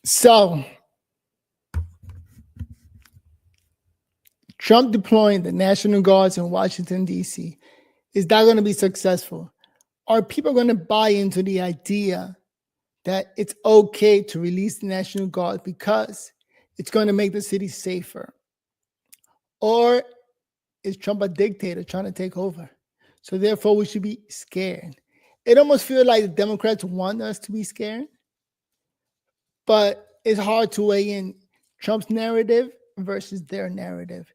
So, Trump deploying the National Guards in Washington, D.C., is that going to be successful? Are people going to buy into the idea that it's okay to release the National Guard because it's going to make the city safer? Or is Trump a dictator trying to take over? So therefore, we should be scared. It almost feels like the Democrats want us to be scared, but it's hard to weigh in Trump's narrative versus their narrative.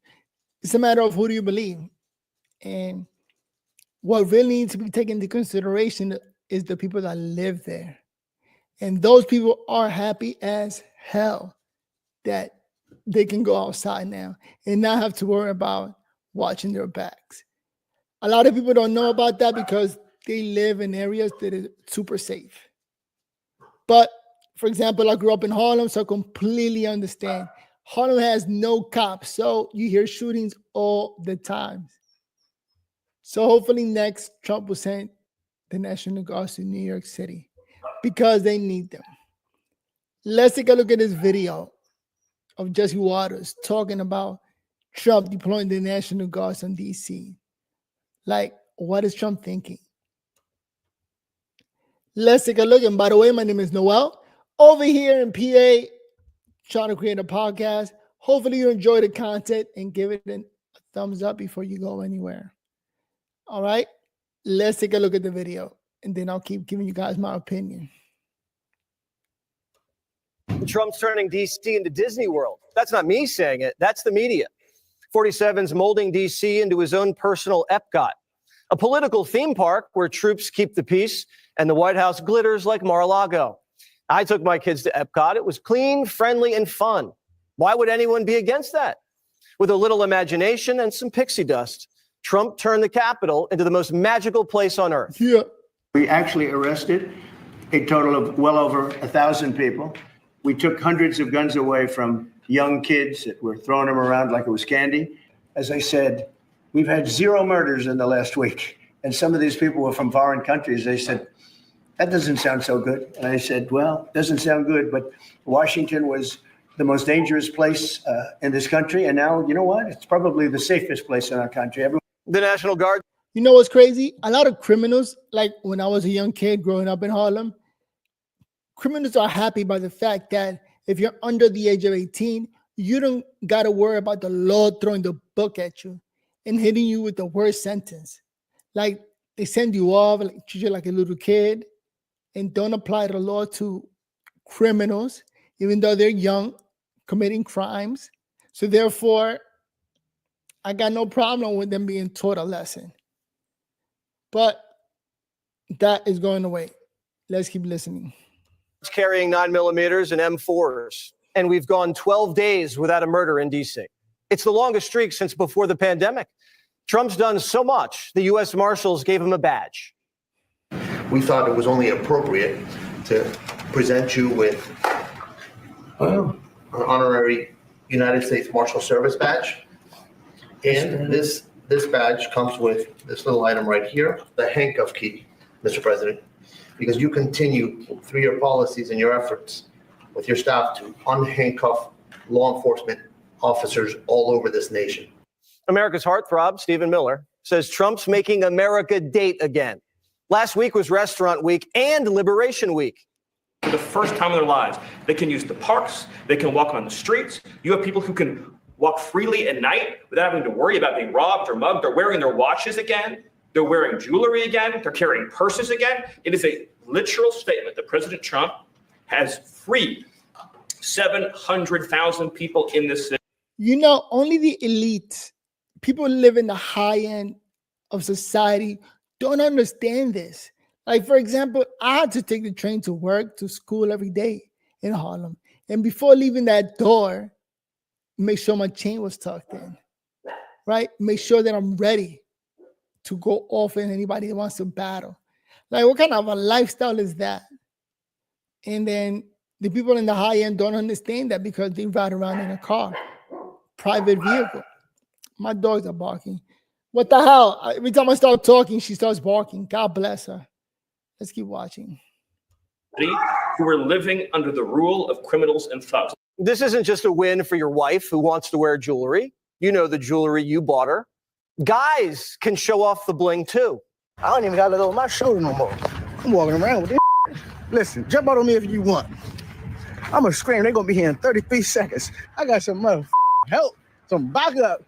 It's a matter of who do you believe. And what really needs to be taken into consideration is the people that live there. And those people are happy as hell that they can go outside now and not have to worry about watching their backs. A lot of people don't know about that because they live in areas that are super safe. But for example, I grew up in Harlem, so I completely understand. Harlem has no cops, so you hear shootings all the time. So hopefully next, Trump will send the National Guard to New York City because they need them. Let's take a look at this video of Jesse Waters talking about Trump deploying the National Guards in D.C. Like, what is Trump thinking? Let's take a look. And by the way, my name is Noel. Over here in PA, trying to create a podcast. Hopefully you enjoy the content and give it a thumbs up before you go anywhere. All right, let's take a look at the video and then I'll keep giving you guys my opinion. Trump's turning D.C. into Disney World. That's not me saying it. That's the media. 47's molding D.C. into his own personal Epcot, a political theme park where troops keep the peace and the White House glitters like Mar-a-Lago. I took my kids to Epcot. It was clean, friendly, and fun. Why would anyone be against that? With a little imagination and some pixie dust, Trump turned the Capitol into the most magical place on earth. Yeah. We actually arrested a total of well over 1,000 people. We took hundreds of guns away from young kids that were throwing them around like it was candy. As I said, we've had 0 murders in the last week. And some of these people were from foreign countries. They said, that doesn't sound so good. And I said, well, it doesn't sound good, but Washington was the most dangerous place in this country. And now, you know what? It's probably the safest place in our country. The National Guard. You know what's crazy? A lot of criminals, like when I was a young kid growing up in Harlem, criminals are happy by the fact that if you're under the age of 18, you don't got to worry about the law throwing the book at you and hitting you with the worst sentence. Like they send you off, like, treat you like a little kid and don't apply the law to criminals, even though they're young, committing crimes. So therefore, I got no problem with them being taught a lesson. But that is going away. Let's keep listening. It's carrying 9mm and M4s, and we've gone 12 days without a murder in D.C. It's the longest streak since before the pandemic. Trump's done so much, the U.S. Marshals gave him a badge. We thought it was only appropriate to present you with our honorary United States Marshal Service badge. And this badge comes with this little item right here, the handcuff key, Mr. President, because you continue through your policies and your efforts with your staff to unhandcuff law enforcement officers all over this nation. America's heartthrob, Stephen Miller, says Trump's making America date again. Last week was Restaurant Week and Liberation Week. For the first time in their lives, they can use the parks, they can walk on the streets. You have people who can walk freely at night without having to worry about being robbed or mugged. They're wearing their watches again. They're wearing jewelry again. They're carrying purses again. It is a literal statement that President Trump has freed 700,000 people in this city. You know, only the elite, people who live in the high end of society, don't understand this. Like, for example, I had to take the train to work, to school every day in Harlem. And before leaving that door, make sure my chain was tucked in, right? Make sure that I'm ready to go off at anybody that wants to battle. Like, what kind of a lifestyle is that? And then the people in the high end don't understand that because they ride around in a car, private vehicle. My dogs are barking. What the hell? Every time I start talking, she starts barking. God bless her. Let's keep watching. who are living under the rule of criminals and thugs. This isn't just a win for your wife who wants to wear jewelry. You know the jewelry you bought her. Guys can show off the bling too. I don't even got to on my shoulder no more. I'm walking around with this. Listen, jump out on me if you want. I'm going to scream. They're going to be here in 33 seconds. I got some help, some backup.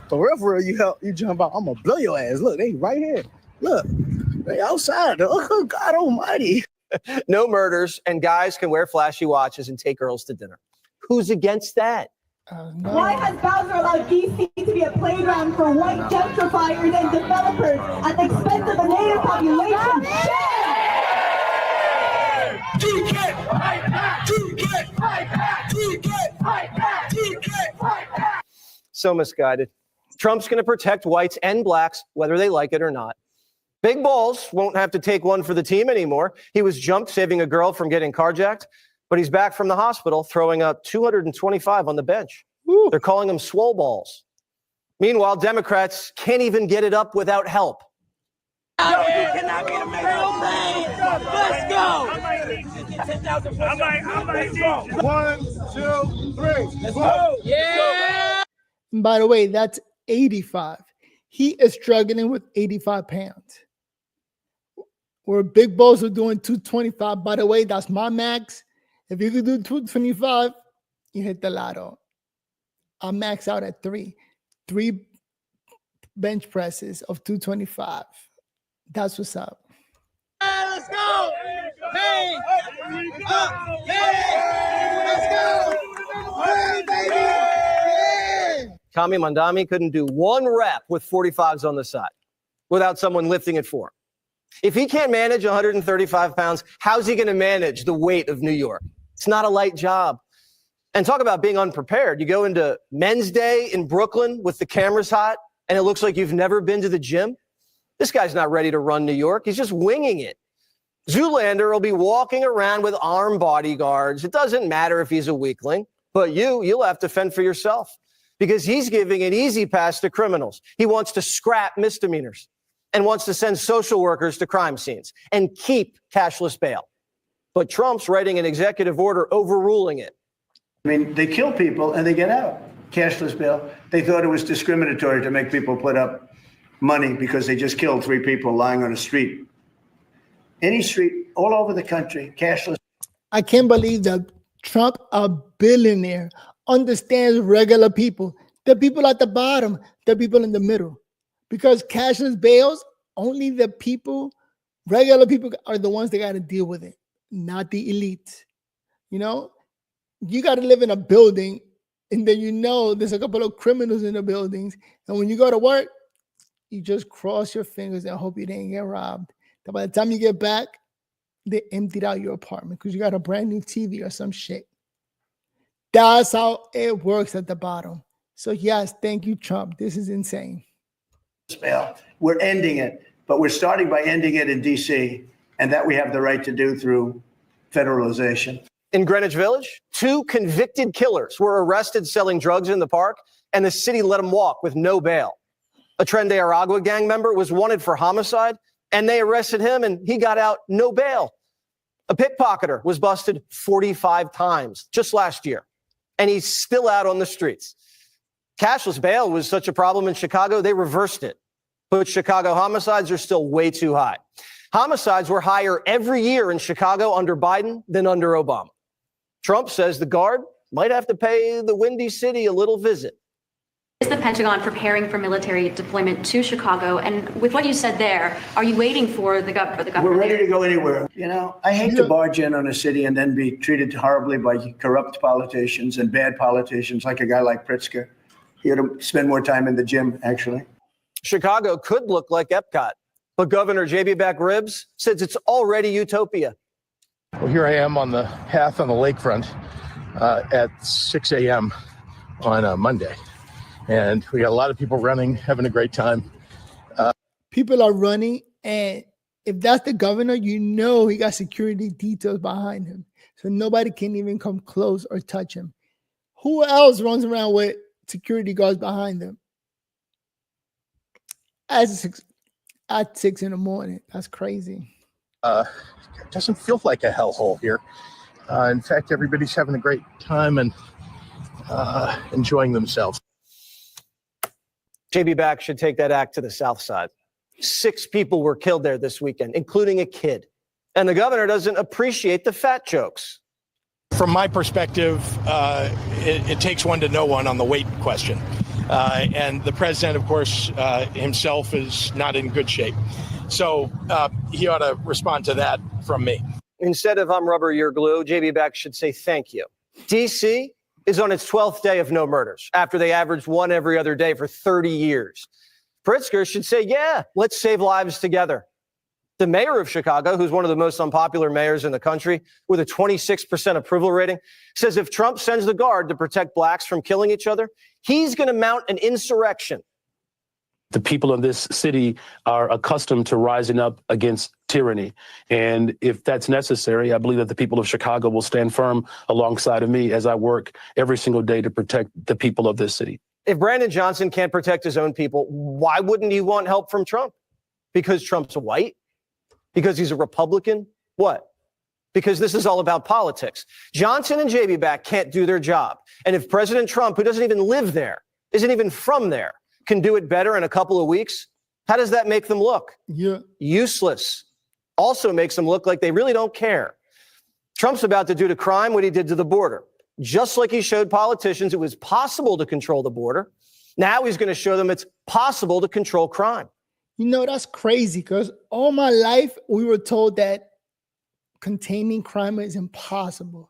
For real, you help, you jump out. I'm going to blow your ass. Look, they right here. Look, they outside. Oh, God almighty. No murders, and guys can wear flashy watches and take girls to dinner. Who's against that? No. Why has Bowser allowed DC to be a playground for white gentrifiers and developers at the expense of the native population? So misguided. Trump's going to protect whites and blacks, whether they like it or not. Big Balls won't have to take one for the team anymore. He was jumped saving a girl from getting carjacked, but he's back from the hospital throwing up 225 on the bench. Woo. They're calling him swole balls. Meanwhile, Democrats can't even get it up without help. Let's go! 1, 2, 3. Let's go! Yeah! And by the way, that's 85. He is struggling with 85 pounds. Where Big Balls are doing 225. By the way, that's my max. If you could do 225, you hit the lotto. I max out at 3 bench presses of 225. That's what's up. Let's go! Hey! Hey! Let's go! Hey, baby! Kami Mandami couldn't do one rep with 45s on the side without someone lifting it for him. If he can't manage 135 pounds, how's he going to manage the weight of New York? It's not a light job. And talk about being unprepared. You go into Men's Day in Brooklyn with the cameras hot, and it looks like you've never been to the gym. This guy's not ready to run New York. He's just winging it. Zoolander will be walking around with armed bodyguards. It doesn't matter if he's a weakling, but you'll have to fend for yourself because he's giving an easy pass to criminals. He wants to scrap misdemeanors and wants to send social workers to crime scenes and keep cashless bail. But Trump's writing an executive order overruling it. I mean, they kill people and they get out. Cashless bail. They thought it was discriminatory to make people put up money because they just killed 3 people lying on a street. Any street, all over the country, cashless. I can't believe that Trump, a billionaire, understands regular people, the people at the bottom, the people in the middle. Because cashless bails, only the people, regular people are the ones that got to deal with it, not the elite. You know, you got to live in a building and then there's a couple of criminals in the buildings. And when you go to work, you just cross your fingers and hope you didn't get robbed. That by the time you get back, they emptied out your apartment because you got a brand new TV or some shit. That's how it works at the bottom. So yes, thank you, Trump. This is insane. Bail. We're ending it, but we're starting by ending it in D.C., and that we have the right to do through federalization. In Greenwich Village, 2 convicted killers were arrested selling drugs in the park, and the city let them walk with no bail. A Tren de Aragua gang member was wanted for homicide, and they arrested him, and he got out no bail. A pickpocketer was busted 45 times just last year, and he's still out on the streets. Cashless bail was such a problem in Chicago, they reversed it. But Chicago homicides are still way too high. Homicides were higher every year in Chicago under Biden than under Obama. Trump says the Guard might have to pay the Windy City a little visit. Is the Pentagon preparing for military deployment to Chicago? And with what you said there, are you waiting for the government? We're ready to go anywhere. You know, I hate to barge in on a city and then be treated horribly by corrupt politicians and bad politicians like a guy like Pritzker. He ought to spend more time in the gym, actually. Chicago could look like Epcot, but Governor J.B. Back Ribs says it's already utopia. Well, here I am on the path on the lakefront at 6 a.m. on a Monday. And we got a lot of people running, having a great time. People are running, and if that's the governor, he got security details behind him. So nobody can even come close or touch him. Who else runs around with security guards behind them? At 6 in the morning. That's crazy. It doesn't feel like a hellhole here. In fact, everybody's having a great time and enjoying themselves. JB Back should take that act to the South Side. 6 people were killed there this weekend, including a kid. And the governor doesn't appreciate the fat jokes. From my perspective, it takes one to know one on the weight question. And the president, of course, himself is not in good shape. So he ought to respond to that from me. Instead of "I'm rubber, you're glue," JB Back should say thank you. D.C. is on its 12th day of no murders after they averaged one every other day for 30 years. Pritzker should say, yeah, let's save lives together. The mayor of Chicago, who's one of the most unpopular mayors in the country with a 26% approval rating, says if Trump sends the Guard to protect blacks from killing each other, he's going to mount an insurrection. The people of this city are accustomed to rising up against tyranny. And if that's necessary, I believe that the people of Chicago will stand firm alongside of me as I work every single day to protect the people of this city. If Brandon Johnson can't protect his own people, why wouldn't he want help from Trump? Because Trump's white? Because he's a Republican? What? Because this is all about politics. Johnson and JB Back can't do their job. And if President Trump, who doesn't even live there, isn't even from there, can do it better in a couple of weeks, how does that make them look? Yeah. Useless. Also makes them look like they really don't care. Trump's about to do to crime what he did to the border. Just like he showed politicians it was possible to control the border, now he's going to show them it's possible to control crime. You know, that's crazy because all my life we were told that containing crime is impossible.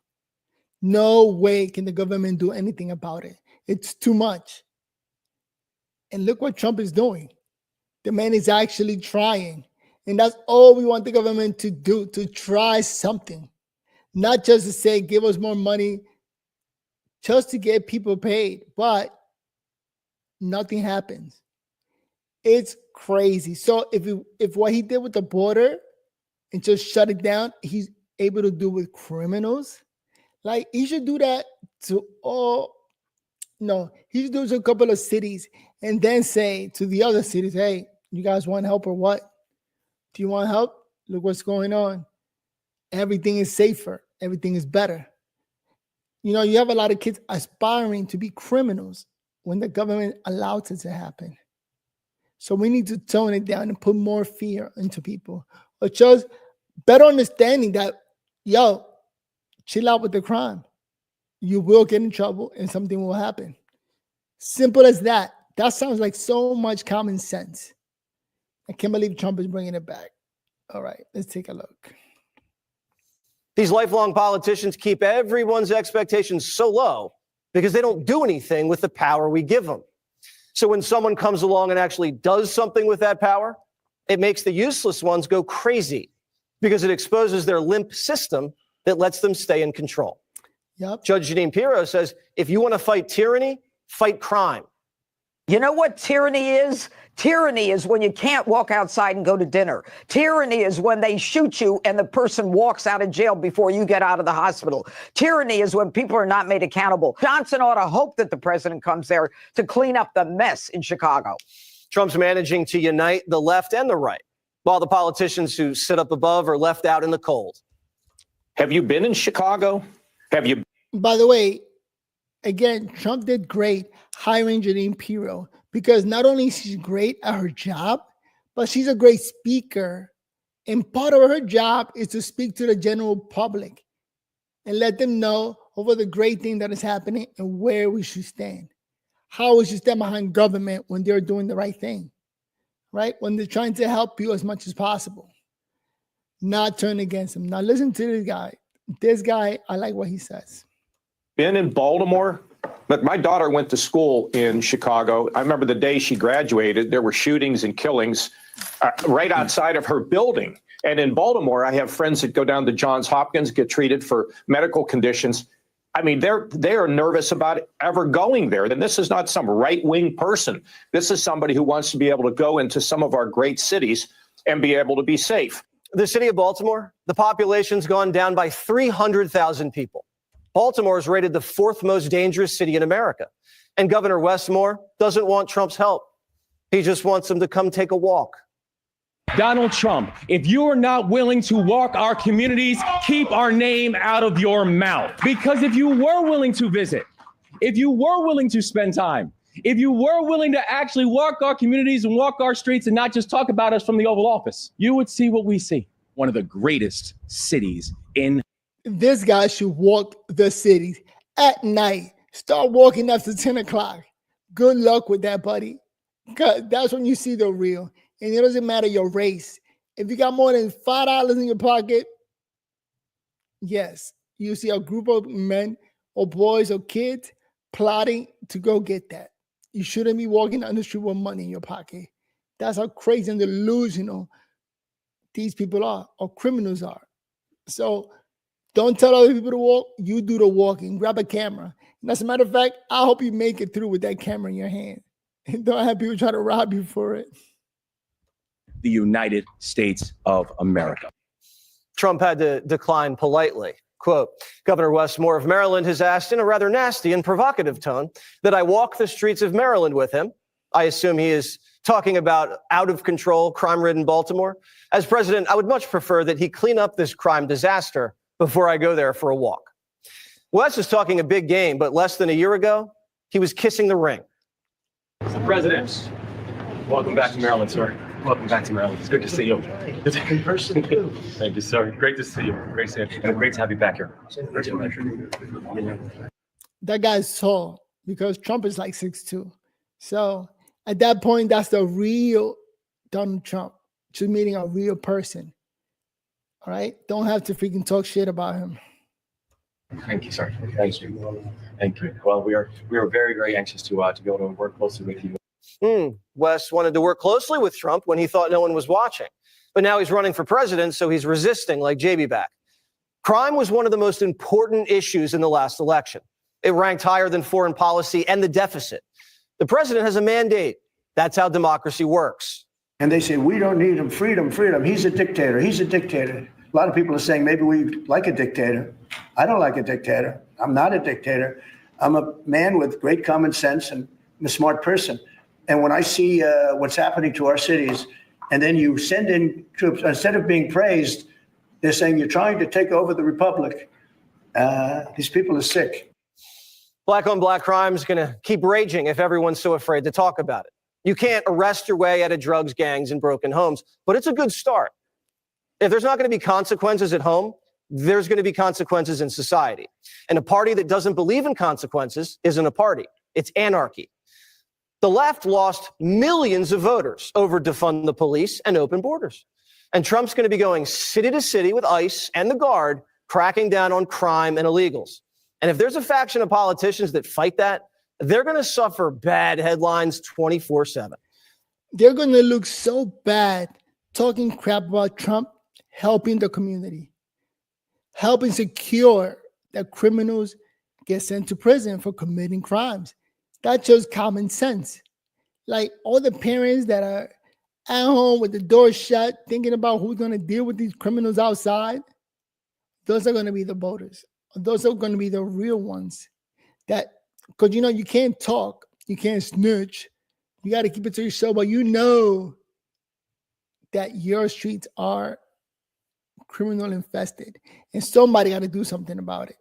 No way can the government do anything about it. It's too much. And look what Trump is doing. The man is actually trying. And that's all we want the government to do, to try something. Not just to say, give us more money, just to get people paid. But nothing happens. It's crazy. So if what he did with the border and just shut it down, he's able to do with criminals, like he should do that to all. No, he should do it to a couple of cities and then say to the other cities, hey, you guys want help or what? Do you want help? Look what's going on. Everything is safer. Everything is better. You know, you have a lot of kids aspiring to be criminals when the government allows it to happen. So we need to tone it down and put more fear into people. Or just better understanding that, yo, chill out with the crime. You will get in trouble and something will happen. Simple as that. That sounds like so much common sense. I can't believe Trump is bringing it back. All right, let's take a look. These lifelong politicians keep everyone's expectations so low because they don't do anything with the power we give them. So when someone comes along and actually does something with that power, it makes the useless ones go crazy because it exposes their limp system that lets them stay in control. Yep. Judge Jeanine Pirro says, if you want to fight tyranny, fight crime. You know what tyranny is? Tyranny is when you can't walk outside and go to dinner. Tyranny is when they shoot you and the person walks out of jail before you get out of the hospital. Tyranny is when people are not made accountable. Johnson ought to hope that the president comes there to clean up the mess in Chicago. Trump's managing to unite the left and the right, while the politicians who sit up above are left out in the cold. Have you been in Chicago? Have you? By the way, again, Trump did great hiring Jeanine Pirro because not only is she great at her job, but she's a great speaker. And part of her job is to speak to the general public and let them know over the great thing that is happening and where we should stand. How we should stand behind government when they're doing the right thing, right? When they're trying to help you as much as possible. Not turn against them. Now listen to this guy. This guy, I like what he says. Been in Baltimore, but my daughter went to school in Chicago. I remember the day she graduated, there were shootings and killings right outside of her building. And in Baltimore, I have friends that go down to Johns Hopkins, get treated for medical conditions. I mean, they are nervous about ever going there. And this is not some right-wing person. This is somebody who wants to be able to go into some of our great cities and be able to be safe. The city of Baltimore, the population's gone down by 300,000 people. Baltimore is rated the 4th most dangerous city in America. And Governor Wes Moore doesn't want Trump's help. He just wants him to come take a walk. Donald Trump, if you are not willing to walk our communities, keep our name out of your mouth. Because if you were willing to visit, if you were willing to spend time, if you were willing to actually walk our communities and walk our streets and not just talk about us from the Oval Office, you would see what we see. One of the greatest cities in. This guy should walk the cities at night. Start walking after 10 o'clock. Good luck with that, buddy. Because that's when you see the real. And it doesn't matter your race. If you got more than $5 in your pocket, yes, you see a group of men or boys or kids plotting to go get that. You shouldn't be walking down the street with money in your pocket. That's how crazy and delusional these people are, or criminals are. So don't tell other people to walk. You do the walking. Grab a camera. And as a matter of fact, I hope you make it through with that camera in your hand. And don't have people try to rob you for it. The United States of America. Trump had to decline politely. Quote, Governor Wes Moore of Maryland has asked in a rather nasty and provocative tone that I walk the streets of Maryland with him. I assume he is talking about out of control, crime-ridden Baltimore. As president, I would much prefer that he clean up this crime disaster before I go there for a walk. Wes is talking a big game, but less than a year ago, he was kissing the ring. Mr. President, welcome back to Maryland, sir. Welcome back to Maryland. It's good to see you. It's in person too. Thank you, sir. Great to see you. Great to see you. And great to have you back here. That guy's tall because Trump is like 6'2". So at that point, that's the real Donald Trump. Just meeting a real person. All right? Don't have to freaking talk shit about him. Thank you, sir. Thank you. Thank you. Well, we are very, very anxious to be able to work closely with you. Wes wanted to work closely with Trump when he thought no one was watching. But now he's running for president, so he's resisting like JB back. Crime was one of the most important issues in the last election. It ranked higher than foreign policy and the deficit. The president has a mandate. That's how democracy works. And they say, we don't need him. Freedom, freedom. He's a dictator. He's a dictator. A lot of people are saying maybe we like a dictator. I don't like a dictator. I'm not a dictator. I'm a man with great common sense and I'm a smart person. And when I see what's happening to our cities, and then you send in troops, instead of being praised, they're saying you're trying to take over the republic. These people are sick. Black on black crime is going to keep raging if everyone's so afraid to talk about it. You can't arrest your way out of drugs, gangs, and broken homes, but it's a good start. If there's not going to be consequences at home, there's going to be consequences in society. And a party that doesn't believe in consequences isn't a party. It's anarchy. The left lost millions of voters over defund the police and open borders. And Trump's going to be going city to city with ICE and the Guard, cracking down on crime and illegals. And if there's a faction of politicians that fight that, they're going to suffer bad headlines 24/7. They're going to look so bad talking crap about Trump helping the community, helping secure that criminals get sent to prison for committing crimes. That's just common sense. Like all the parents that are at home with the door shut, thinking about who's going to deal with these criminals outside, those are going to be the voters. Those are going to be the real ones. That, because you can't talk, you can't snitch. You got to keep it to yourself, but you know that your streets are criminal infested, and somebody got to do something about it.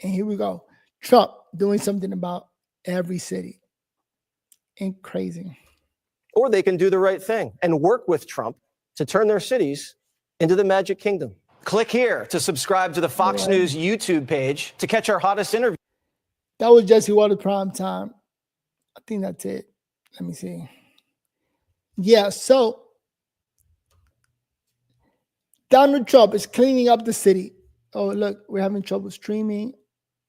And here we go, Trump doing something about every city. Ain't crazy. Or they can do the right thing and work with Trump to turn their cities into the Magic Kingdom. Click here to subscribe to the Fox News YouTube page to catch our hottest interview. That was Jesse Watters Prime Time. I think that's it. Let me see. Yeah, so Donald Trump is cleaning up the city. Oh, look, we're having trouble streaming.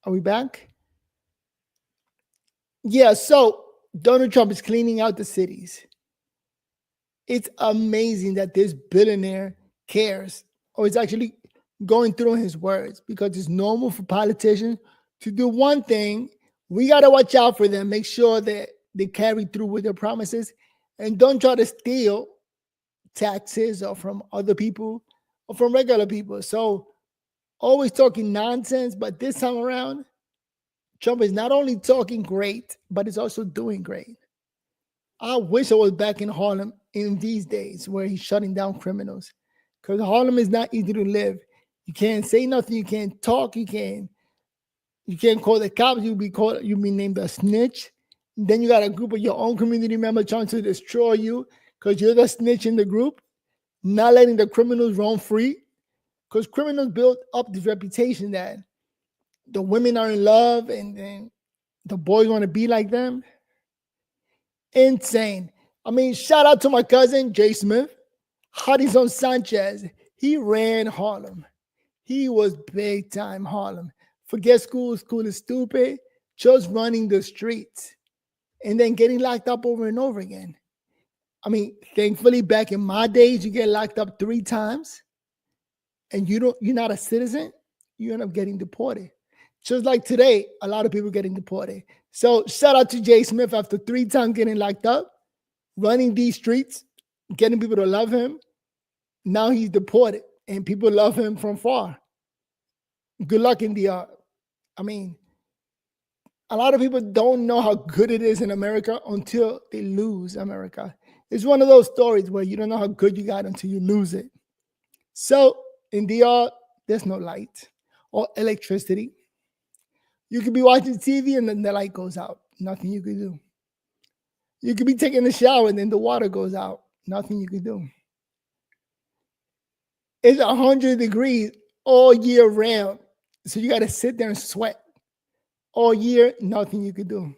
Are we back? Yeah, so Donald Trump is cleaning out the cities. It's amazing that this billionaire cares, or is actually going through his words, because it's normal for politicians to do one thing. We got to watch out for them, make sure that they carry through with their promises, and don't try to steal taxes or from other people or from regular people. So always talking nonsense, but this time around, Trump is not only talking great, but is also doing great. I wish I was back in Harlem in these days where he's shutting down criminals. Because Harlem is not easy to live. You can't say nothing, you can't talk, you can't call the cops, you'll be named a snitch. Then you got a group of your own community members trying to destroy you because you're the snitch in the group, not letting the criminals roam free. Because criminals build up this reputation that the women are in love and then the boys want to be like them. Insane. I mean, shout out to my cousin, Jay Smith, Harrison Sanchez. He ran Harlem. He was big time Harlem. Forget school is stupid, just running the streets and then getting locked up over and over again. I mean, thankfully, back in my days, you get locked up 3 times and you're not a citizen, you end up getting deported. Just like today, a lot of people getting deported. So shout out to Jay Smith after 3 times getting locked up, running these streets, getting people to love him. Now he's deported and people love him from far. Good luck in the I mean, a lot of people don't know how good it is in America until they lose America. It's one of those stories where you don't know how good you got until you lose it. So in DR, there's no light or electricity. You could be watching TV and then the light goes out. Nothing you could do. You could be taking a shower and then the water goes out. Nothing you could do. It's 100 degrees all year round. So you got to sit there and sweat all year. Nothing you could do.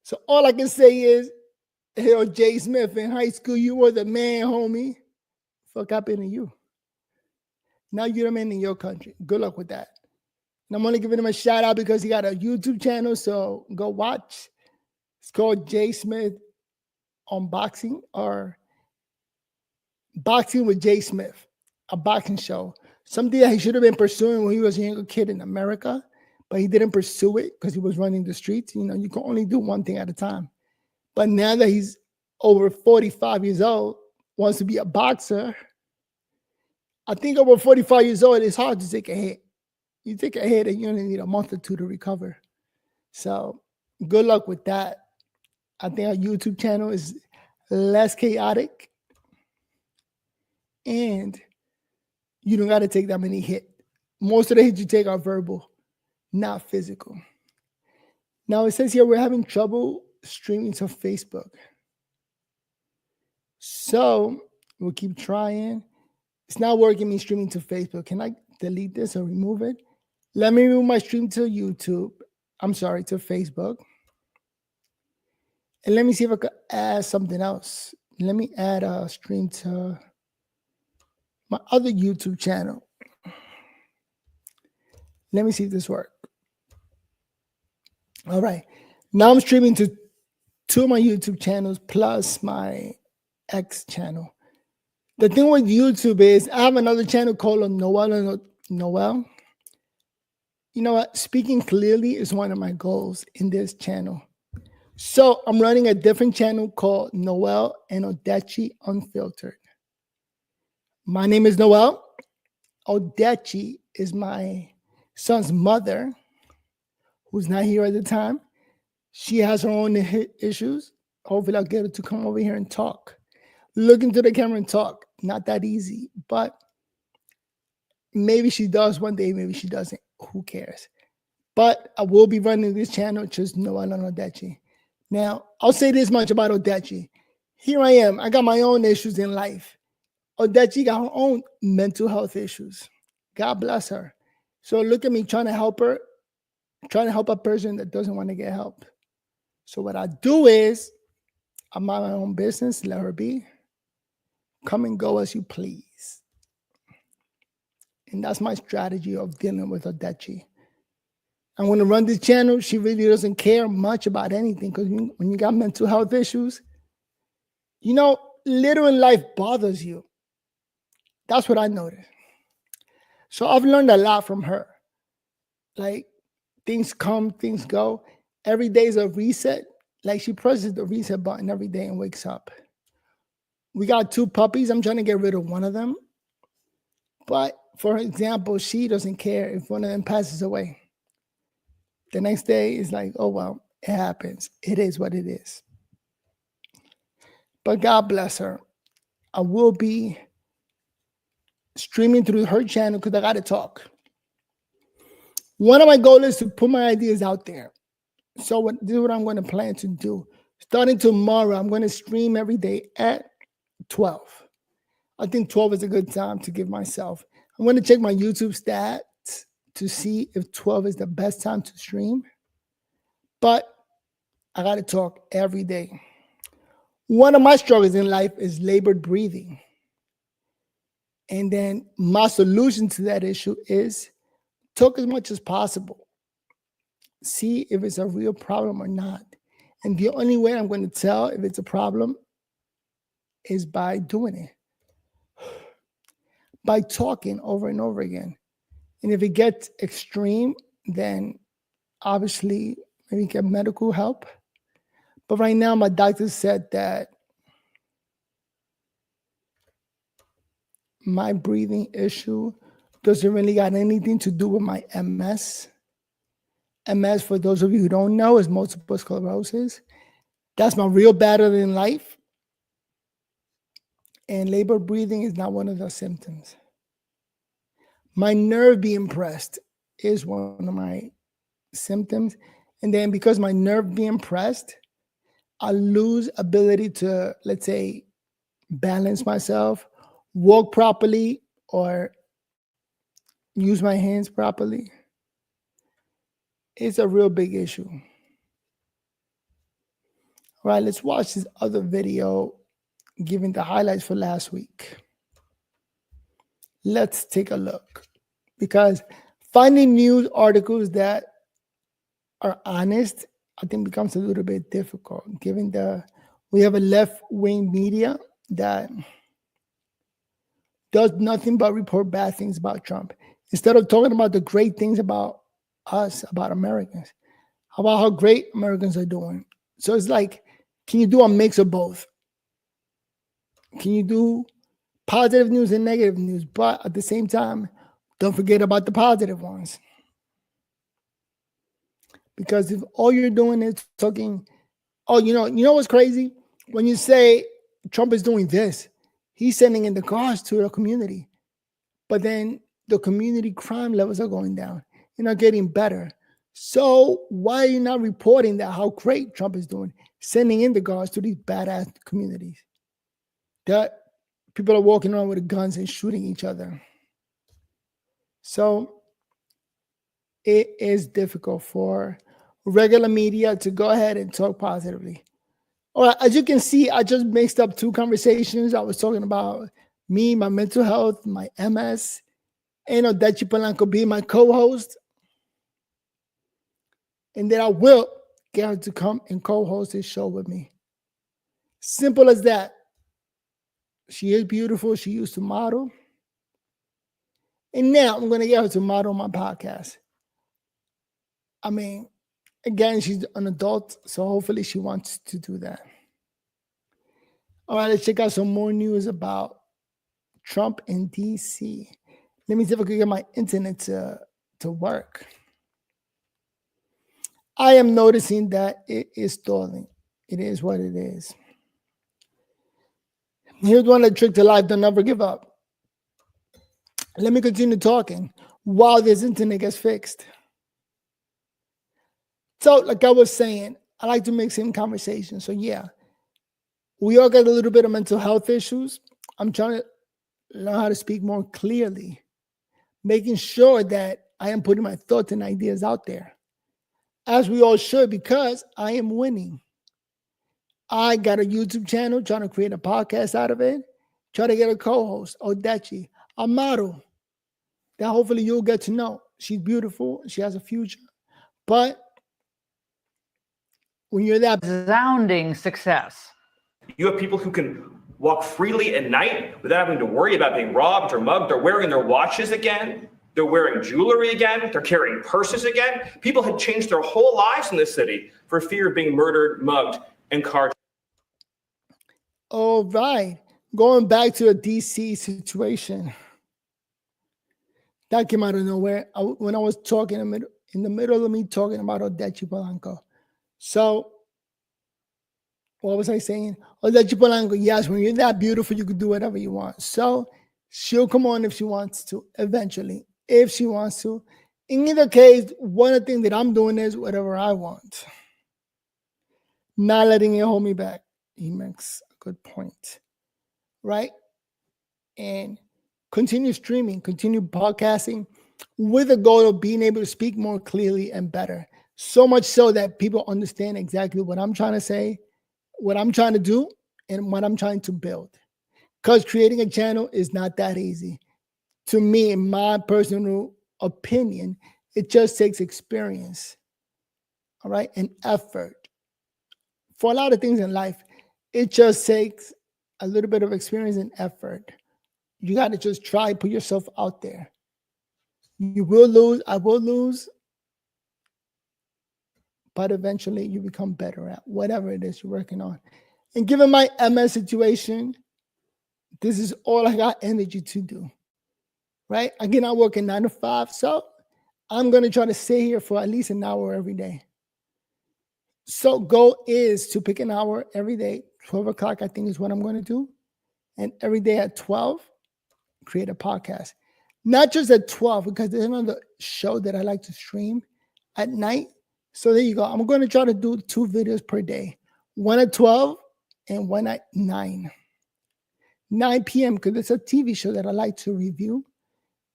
So all I can say is, hey, Jay Smith, in high school, you were the man, homie. Fuck happened to you? Now you're the man in your country. Good luck with that. And I'm only giving him a shout out because he got a YouTube channel, so go watch. It's called Jay Smith Unboxing or Boxing with Jay Smith, a boxing show. Something that he should have been pursuing when he was a younger kid in America, but he didn't pursue it because he was running the streets. You know, you can only do one thing at a time. But now that he's over 45 years old, wants to be a boxer, I think over 45 years old, it's hard to take a hit. You take a hit and you only need a month or 2 to recover. So good luck with that. I think our YouTube channel is less chaotic and you don't got to take that many hits. Most of the hits you take are verbal, not physical. Now it says here we're having trouble streaming to Facebook. So we'll keep trying. It's not working me streaming to Facebook. Can I delete this or remove it? Let me remove my stream to YouTube. I'm sorry, to Facebook. And let me see if I could add something else. Let me add a stream to my other YouTube channel. Let me see if this works. All right. Now I'm streaming to 2 of my YouTube channels plus my X channel. The thing with YouTube is I have another channel called Noel. You know what? Speaking clearly is one of my goals in this channel. So I'm running a different channel called Noel and Odechi Unfiltered. My name is Noel. Odechi is my son's mother, who's not here at the time. She has her own issues. Hopefully I'll get her to come over here and talk. Look into the camera and talk. Not that easy, but maybe she does one day, maybe she doesn't. Who cares? But I will be running this channel, just Noel and Odechi. Now, I'll say this much about Odechi. Here I am. I got my own issues in life. Odechi got her own mental health issues. God bless her. So look at me trying to help her, trying to help a person that doesn't want to get help. So what I do is I mind my own business, let her be. Come and go as you please. And that's my strategy of dealing with Odechi. I'm going to run this channel. She really doesn't care much about anything because when you got mental health issues, you know, little in life bothers you. That's what I noticed. So I've learned a lot from her. Like things come, things go. Every day is a reset. Like she presses the reset button every day and wakes up. We got 2 puppies. I'm trying to get rid of one of them. But for example, she doesn't care if one of them passes away. The next day is like, oh, well, it happens. It is what it is. But God bless her. I will be streaming through her channel because I got to talk. One of my goals is to put my ideas out there. So this is what I'm going to plan to do. Starting tomorrow, I'm going to stream every day at 12. I think 12 is a good time to give myself. I'm going to check my YouTube stats to see if 12 is the best time to stream. But I got to talk every day. One of my struggles in life is labored breathing. And then my solution to that issue is talk as much as possible. See if it's a real problem or not. And the only way I'm going to tell if it's a problem is by doing it. By talking over and over again. And if it gets extreme, then obviously maybe get medical help. But right now, my doctor said that my breathing issue doesn't really got anything to do with my MS. MS, for those of you who don't know, is multiple sclerosis. That's my real battle in life. And labored breathing is not one of those symptoms. My nerve being pressed is one of my symptoms. And then because my nerve being pressed, I lose ability to, let's say, balance myself, walk properly, or use my hands properly. It's a real big issue. All right, let's watch this other video giving the highlights for last week. Let's take a look. Because finding news articles that are honest, I think becomes a little bit difficult, given we have a left-wing media that does nothing but report bad things about Trump. Instead of talking about the great things about us, about Americans, about how great Americans are doing. So it's like, can you do a mix of both? Can you do positive news and negative news? But at the same time, don't forget about the positive ones. Because if all you're doing is talking, oh, you know what's crazy? When you say Trump is doing this, he's sending in the cars to the community. But then the community crime levels are going down. You're not getting better. So why are you not reporting that how great Trump is doing, sending in the guards to these badass communities? That people are walking around with guns and shooting each other. So it is difficult for regular media to go ahead and talk positively. All right, as you can see, I just mixed up two conversations. I was talking about me, my mental health, my MS, and Odechi Polanco being my co-host. And then I will get her to come and co-host this show with me. Simple as that. She is beautiful. She used to model. And now I'm going to get her to model my podcast. I mean, again, she's an adult, so hopefully she wants to do that. All right, let's check out some more news about Trump in D.C. Let me see if I can get my internet to work. I am noticing that it is stalling. It is what it is. Here's one that trick to life: don't never give up. Let me continue talking while this internet gets fixed. So, like I was saying, I like to mix in conversation. So, yeah, we all got a little bit of mental health issues. I'm trying to learn how to speak more clearly, making sure that I am putting my thoughts and ideas out there, as we all should, because I am winning. I got a YouTube channel, trying to create a podcast out of it, try to get a co-host, Odechi, a model that hopefully you'll get to know. She's beautiful. She has a future. But when you're that resounding success, you have people who can walk freely at night without having to worry about being robbed or mugged. They're wearing their watches again. They're wearing jewelry again. They're carrying purses again. People had changed their whole lives in this city for fear of being murdered, mugged, and carjacked. All right. Going back to a DC situation. That came out of nowhere when I was talking in the middle of me talking about Odechi Polanco. So what was I saying? Oh, that Chipolango, yes, when you're that beautiful, you can do whatever you want. So she'll come on if she wants to, eventually, if she wants to. In either case, one of the things that I'm doing is whatever I want. Not letting it hold me back. He makes a good point, right? And continue streaming, continue podcasting with the goal of being able to speak more clearly and better. So much so that people understand exactly what I'm trying to say, what I'm trying to do, and what I'm trying to build. Because creating a channel is not that easy. To me, in my personal opinion, it just takes experience, all right, and effort. For a lot of things in life, it just takes a little bit of experience and effort. You got to just try, put yourself out there. You will lose, I will lose, but eventually you become better at whatever it is you're working on. And given my MS situation, this is all I got energy to do, right? Again, I work in 9 to 5, so I'm going to try to stay here for at least an hour every day. So goal is to pick an hour every day. 12 o'clock, I think, is what I'm going to do. And every day at 12, create a podcast. Not just at 12, because there's another show that I like to stream at night. So there you go. I'm going to try to do 2 videos per day. One at 12 and one at 9 p.m. because it's a TV show that I like to review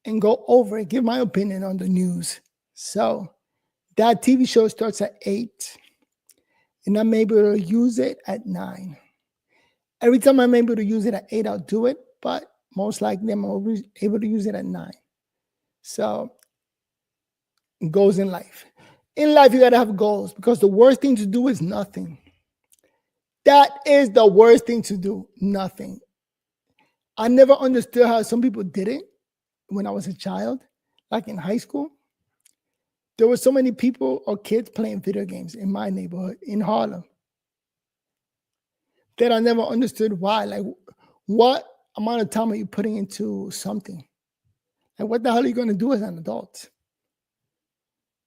and go over it, give my opinion on the news. So that TV show starts at 8. And I'm able to use it at 9. Every time I'm able to use it at 8, I'll do it. But most likely I'm always able to use it at 9. So goals in life. In life, you got to have goals because the worst thing to do is nothing. That is the worst thing to do, nothing. I never understood how some people did it when I was a child, like in high school. There were so many people or kids playing video games in my neighborhood in Harlem that I never understood why. Like, what amount of time are you putting into something? Like, what the hell are you going to do as an adult?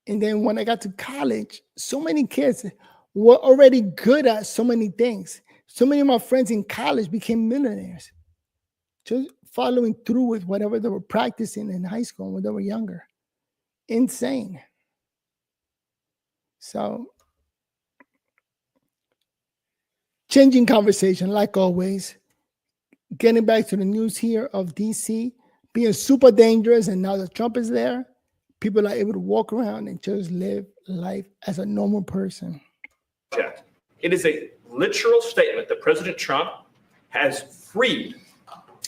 And then when I got to college, so many kids were already good at so many things. So many of my friends in college became millionaires, just following through with whatever they were practicing in high school when they were younger. Insane. So, changing conversation, like always. Getting back to the news here of DC being super dangerous, and now that Trump is there, people are able to walk around and just live life as a normal person. It is a literal statement that President Trump has freed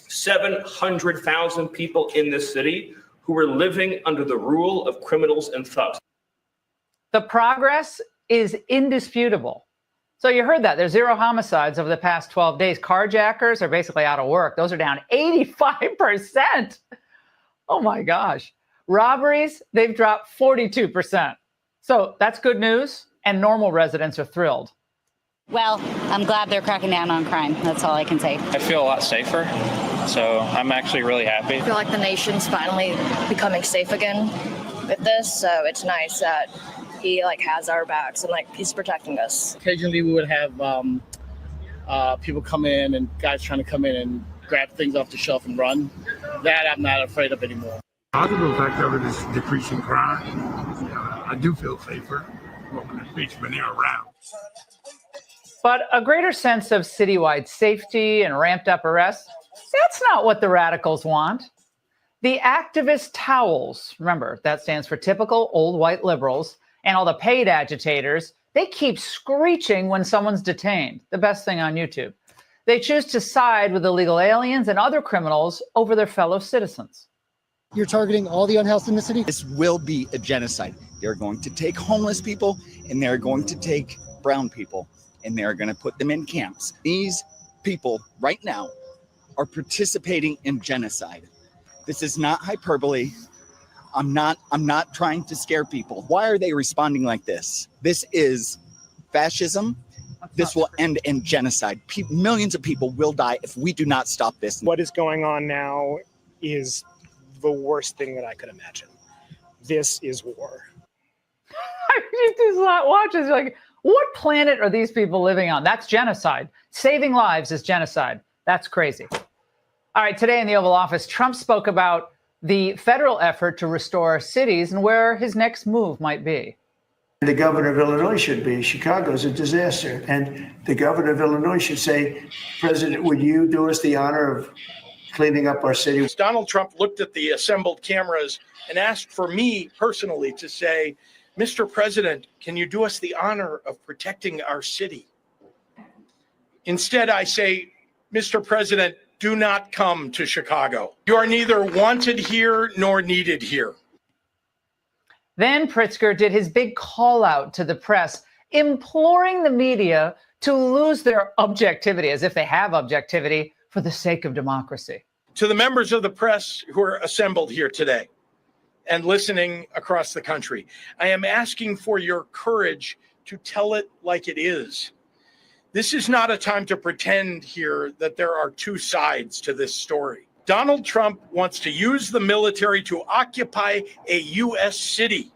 700,000 people in this city who were living under the rule of criminals and thugs. The progress is indisputable. So you heard that. There's 0 homicides over the past 12 days. Carjackers are basically out of work. Those are down 85%. Oh my gosh. Robberies, they've dropped 42%. So that's good news, and normal residents are thrilled. Well, I'm glad they're cracking down on crime. That's all I can say. I feel a lot safer, so I'm actually really happy. I feel like the nation's finally becoming safe again with this, so it's nice that he has our backs and he's protecting us. Occasionally we would have people come in and guys trying to come in and grab things off the shelf and run. That I'm not afraid of anymore. Positive effect of it is decreasing crime. I do feel safer walking the streets when they're around. But a greater sense of citywide safety and ramped up arrests, that's not what the radicals want. The activist towels, remember, that stands for typical old white liberals, and all the paid agitators, they keep screeching when someone's detained. The best thing on YouTube. They choose to side with illegal aliens and other criminals over their fellow citizens. You're targeting all the unhoused in the city? This will be a genocide. They're going to take homeless people and they're going to take brown people and they're going to put them in camps. These people right now are participating in genocide. This is not hyperbole. I'm not trying to scare people. Why are they responding like this? This is fascism. This will end in genocide. Millions of people will die if we do not stop this. What is going on now is the worst thing that I could imagine. This is war. You just watches like, What planet are these people living on? That's genocide. Saving lives is genocide. That's crazy. All right, today in the Oval Office, Trump spoke about the federal effort to restore our cities and where his next move might be. The governor of Illinois should be. Chicago's a disaster. And the governor of Illinois should say, President, would you do us the honor of cleaning up our city? Donald Trump looked at the assembled cameras and asked for me personally to say, Mr. President, can you do us the honor of protecting our city? Instead, I say, Mr. President, do not come to Chicago. You are neither wanted here nor needed here. Then Pritzker did his big call out to the press, imploring the media to lose their objectivity, as if they have objectivity, for the sake of democracy. To the members of the press who are assembled here today and listening across the country, I am asking for your courage to tell it like it is. This is not a time to pretend here that there are two sides to this story. Donald Trump wants to use the military to occupy a U.S. city,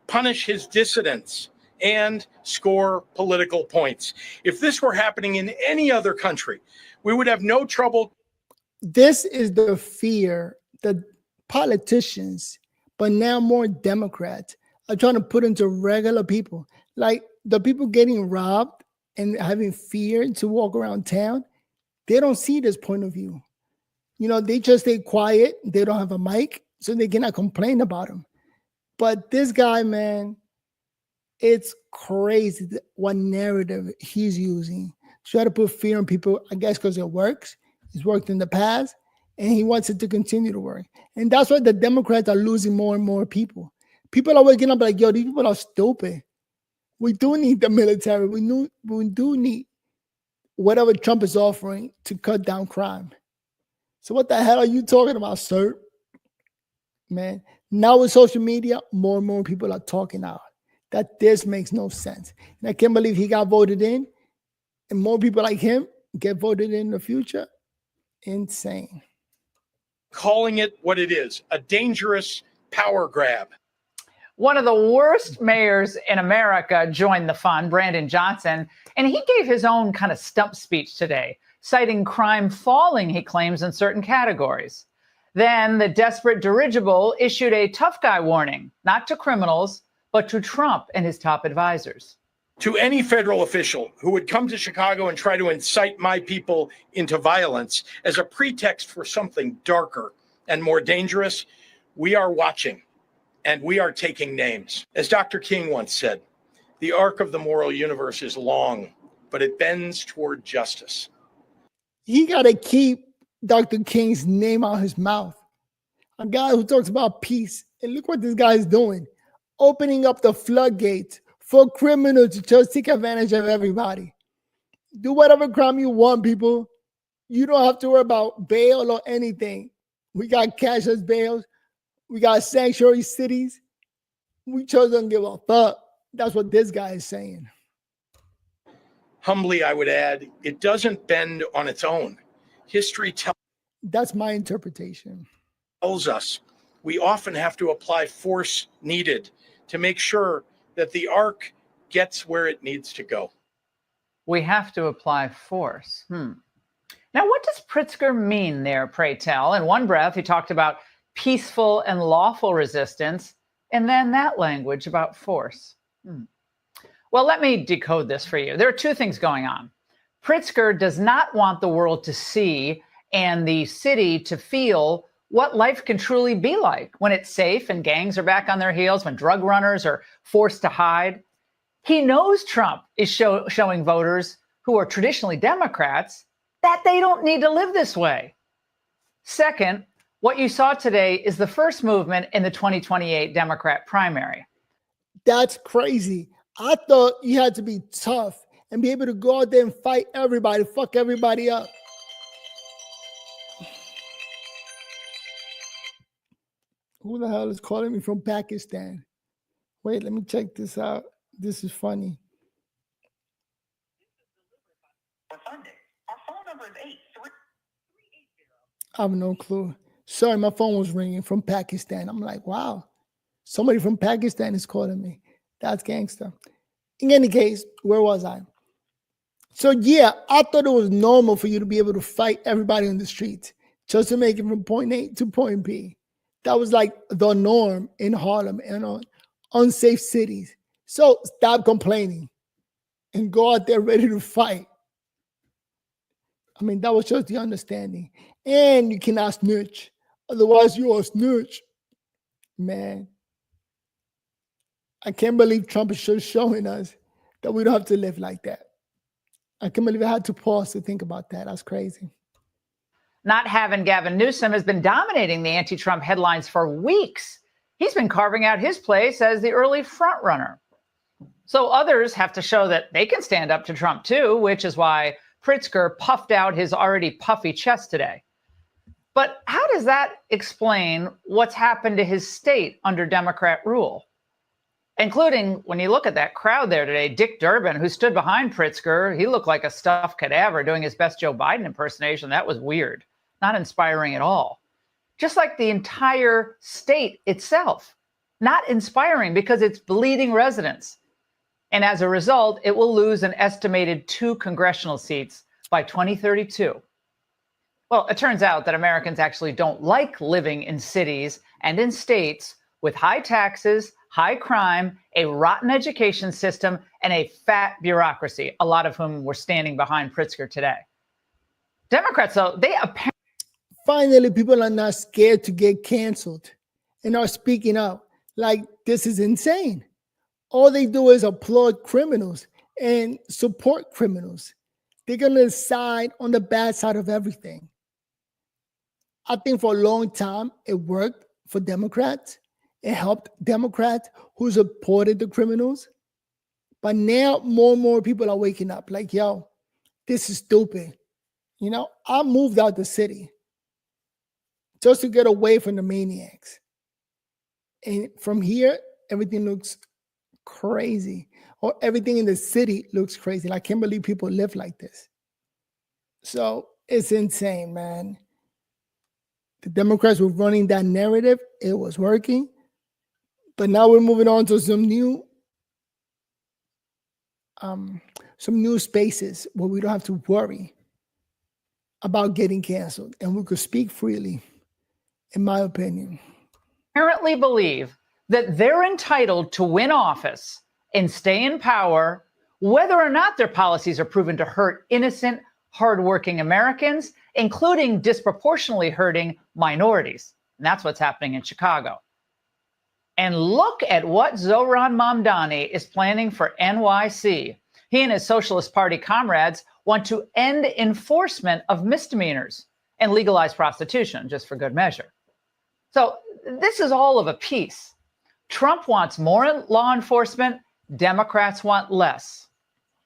punish his dissidents, and score political points. If this were happening in any other country, we would have no trouble. This is the fear that politicians, but now more Democrats, are trying to put into regular people. Like the people getting robbed and having fear to walk around town, they don't see this point of view. You know, they just stay quiet. They don't have a mic, so they cannot complain about him. But this guy, man, it's crazy what narrative he's using. Try to put fear in people, I guess because it works. It's worked in the past, and he wants it to continue to work. And that's why the Democrats are losing more and more people. People are waking up like, yo, these people are stupid. We do need the military. We do need whatever Trump is offering to cut down crime. So what the hell are you talking about, sir? Man, now with social media, more and more people are talking out that this makes no sense. And I can't believe he got voted in and more people like him get voted in the future. Insane. Calling it what it is, a dangerous power grab. One of the worst mayors in America joined the fun, Brandon Johnson, and he gave his own kind of stump speech today, citing crime falling, he claims, in certain categories. Then the desperate dirigible issued a tough guy warning, not to criminals, but to Trump and his top advisors. To any federal official who would come to Chicago and try to incite my people into violence as a pretext for something darker and more dangerous, we are watching and we are taking names. As Dr. King once said, the arc of the moral universe is long, but it bends toward justice. He got to keep Dr. King's name out of his mouth. A guy who talks about peace. And look what this guy is doing. Opening up the floodgates for criminals to just take advantage of everybody. Do whatever crime you want, people. You don't have to worry about bail or anything. We got cashless bails. We got sanctuary cities. We just don't give a fuck. That's what this guy is saying. Humbly, I would add, it doesn't bend on its own. History tells. That's my interpretation. Tells us we often have to apply force needed to make sure that the arc gets where it needs to go. We have to apply force. Now, what does Pritzker mean there, pray tell? In one breath, he talked about peaceful and lawful resistance, and then that language about force. Well, let me decode this for you. There are two things going on. Pritzker does not want the world to see and the city to feel what life can truly be like when it's safe and gangs are back on their heels, when drug runners are forced to hide. He knows Trump is showing voters who are traditionally Democrats that they don't need to live this way. Second, what you saw today is the first movement in the 2028 Democrat primary. That's crazy. I thought you had to be tough and be able to go out there and fight everybody, fuck everybody up. Who the hell is calling me from Pakistan? Wait, let me check this out. This is funny. I have no clue. Sorry, my phone was ringing from Pakistan. I'm like, wow, somebody from Pakistan is calling me. That's gangster. In any case, where was I? So yeah, I thought it was normal for you to be able to fight everybody on the streets just to make it from point A to point B. That was like the norm in Harlem and on unsafe cities. So stop complaining and go out there ready to fight. I mean, that was just the understanding. And you cannot snitch. Otherwise, you're a snitch. Man, I can't believe Trump is just showing us that we don't have to live like that. I can't believe I had to pause to think about that. That's crazy. Not having Gavin Newsom has been dominating the anti-Trump headlines for weeks. He's been carving out his place as the early frontrunner. So others have to show that they can stand up to Trump too, which is why Pritzker puffed out his already puffy chest today. But how does that explain what's happened to his state under Democrat rule? Including, when you look at that crowd there today, Dick Durbin, who stood behind Pritzker, he looked like a stuffed cadaver doing his best Joe Biden impersonation. That was weird, not inspiring at all. Just like the entire state itself, not inspiring because it's bleeding residents. And as a result, it will lose an estimated 2 congressional seats by 2032. Well, it turns out that Americans actually don't like living in cities and in states with high taxes, high crime, a rotten education system, and a fat bureaucracy, a lot of whom were standing behind Pritzker today. Democrats, though, they apparently... Finally, people are not scared to get canceled and are speaking up like this is insane. All they do is applaud criminals and support criminals. They're going to side on the bad side of everything. I think for a long time, it worked for Democrats. It helped Democrats who supported the criminals. But now more and more people are waking up like, yo, this is stupid. You know, I moved out the city just to get away from the maniacs. And from here, everything looks crazy. Or everything in the city looks crazy. I can't believe people live like this. So it's insane, man. The Democrats were running that narrative. It was working. But now we're moving on to some new spaces where we don't have to worry about getting canceled. And we could speak freely, in my opinion. Apparently believe that they're entitled to win office and stay in power, whether or not their policies are proven to hurt innocent, hardworking Americans, including disproportionately hurting minorities. And that's what's happening in Chicago. And look at what Zohran Mamdani is planning for NYC. He and his Socialist Party comrades want to end enforcement of misdemeanors and legalize prostitution, just for good measure. So this is all of a piece. Trump wants more law enforcement. Democrats want less.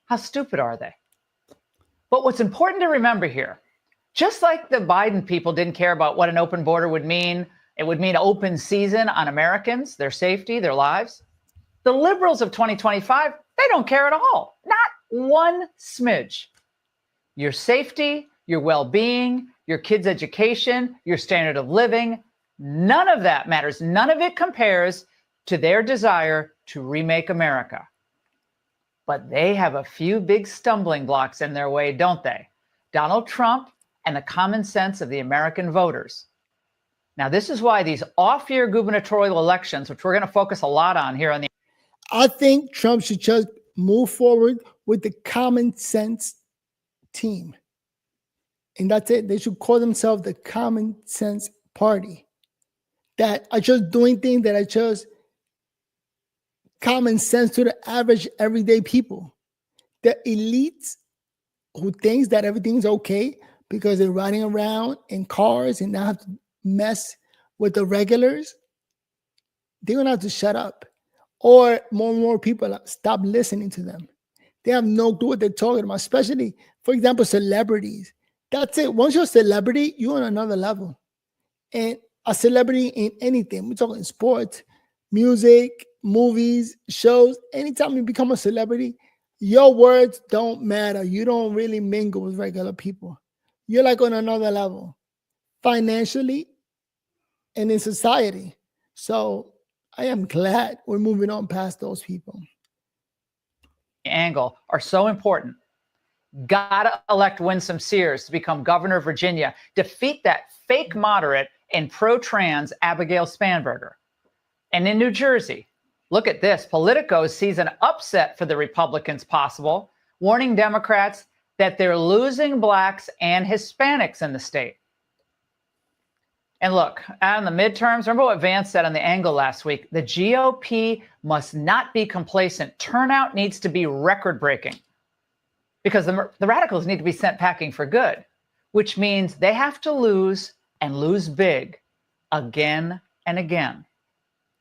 How stupid are they? But what's important to remember here, just like the Biden people didn't care about what an open border would mean, it would mean open season on Americans, their safety, their lives. The liberals of 2025, they don't care at all. Not one smidge. Your safety, your well-being, your kids' education, your standard of living, none of that matters. None of it compares to their desire to remake America. But they have a few big stumbling blocks in their way, don't they? Donald Trump and the common sense of the American voters. Now, this is why these off-year gubernatorial elections, which we're going to focus a lot on here on the... I think Trump should just move forward with the common sense team. And that's it. They should call themselves the Common Sense Party. That are just doing things that are just common sense to the average everyday people. The elites who thinks that everything's okay because they're riding around in cars and not have to mess with the regulars, they're gonna have to shut up. Or more and more people stop listening to them. They have no clue what they're talking about, especially, for example, celebrities. That's it. Once you're a celebrity, you're on another level. And a celebrity in anything, we're talking sports, music, movies, shows, anytime you become a celebrity, your words don't matter. You don't really mingle with regular people. You're like on another level, financially and in society. So I am glad we're moving on past those people. angle are so important. Gotta elect Winsome Sears to become governor of Virginia. Defeat that fake moderate and pro-trans Abigail Spanberger. And in New Jersey, look at this. Politico sees an upset for the Republicans possible, warning Democrats that they're losing blacks and Hispanics in the state. And look, on the midterms, remember what Vance said on the Angle last week? The GOP must not be complacent. Turnout needs to be record-breaking because the radicals need to be sent packing for good, which means they have to lose and lose big again and again.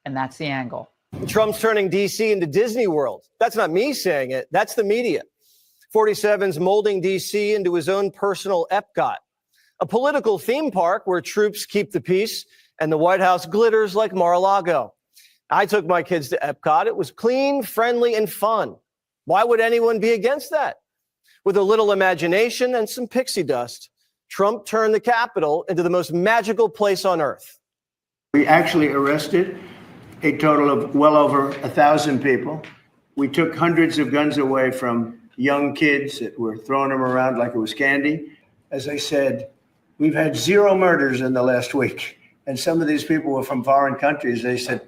And that's the Angle. Trump's turning D.C. into Disney World. That's not me saying it. That's the media. 47's molding D.C. into his own personal Epcot, a political theme park where troops keep the peace and the White House glitters like Mar-a-Lago. I took my kids to Epcot. It was clean, friendly, and fun. Why would anyone be against that? With a little imagination and some pixie dust, Trump turned the Capitol into the most magical place on earth. We actually arrested a total of well over 1,000 people. We took hundreds of guns away from young kids that were throwing them around like it was candy. As I said, we've had 0 murders in the last week. And some of these people were from foreign countries. They said,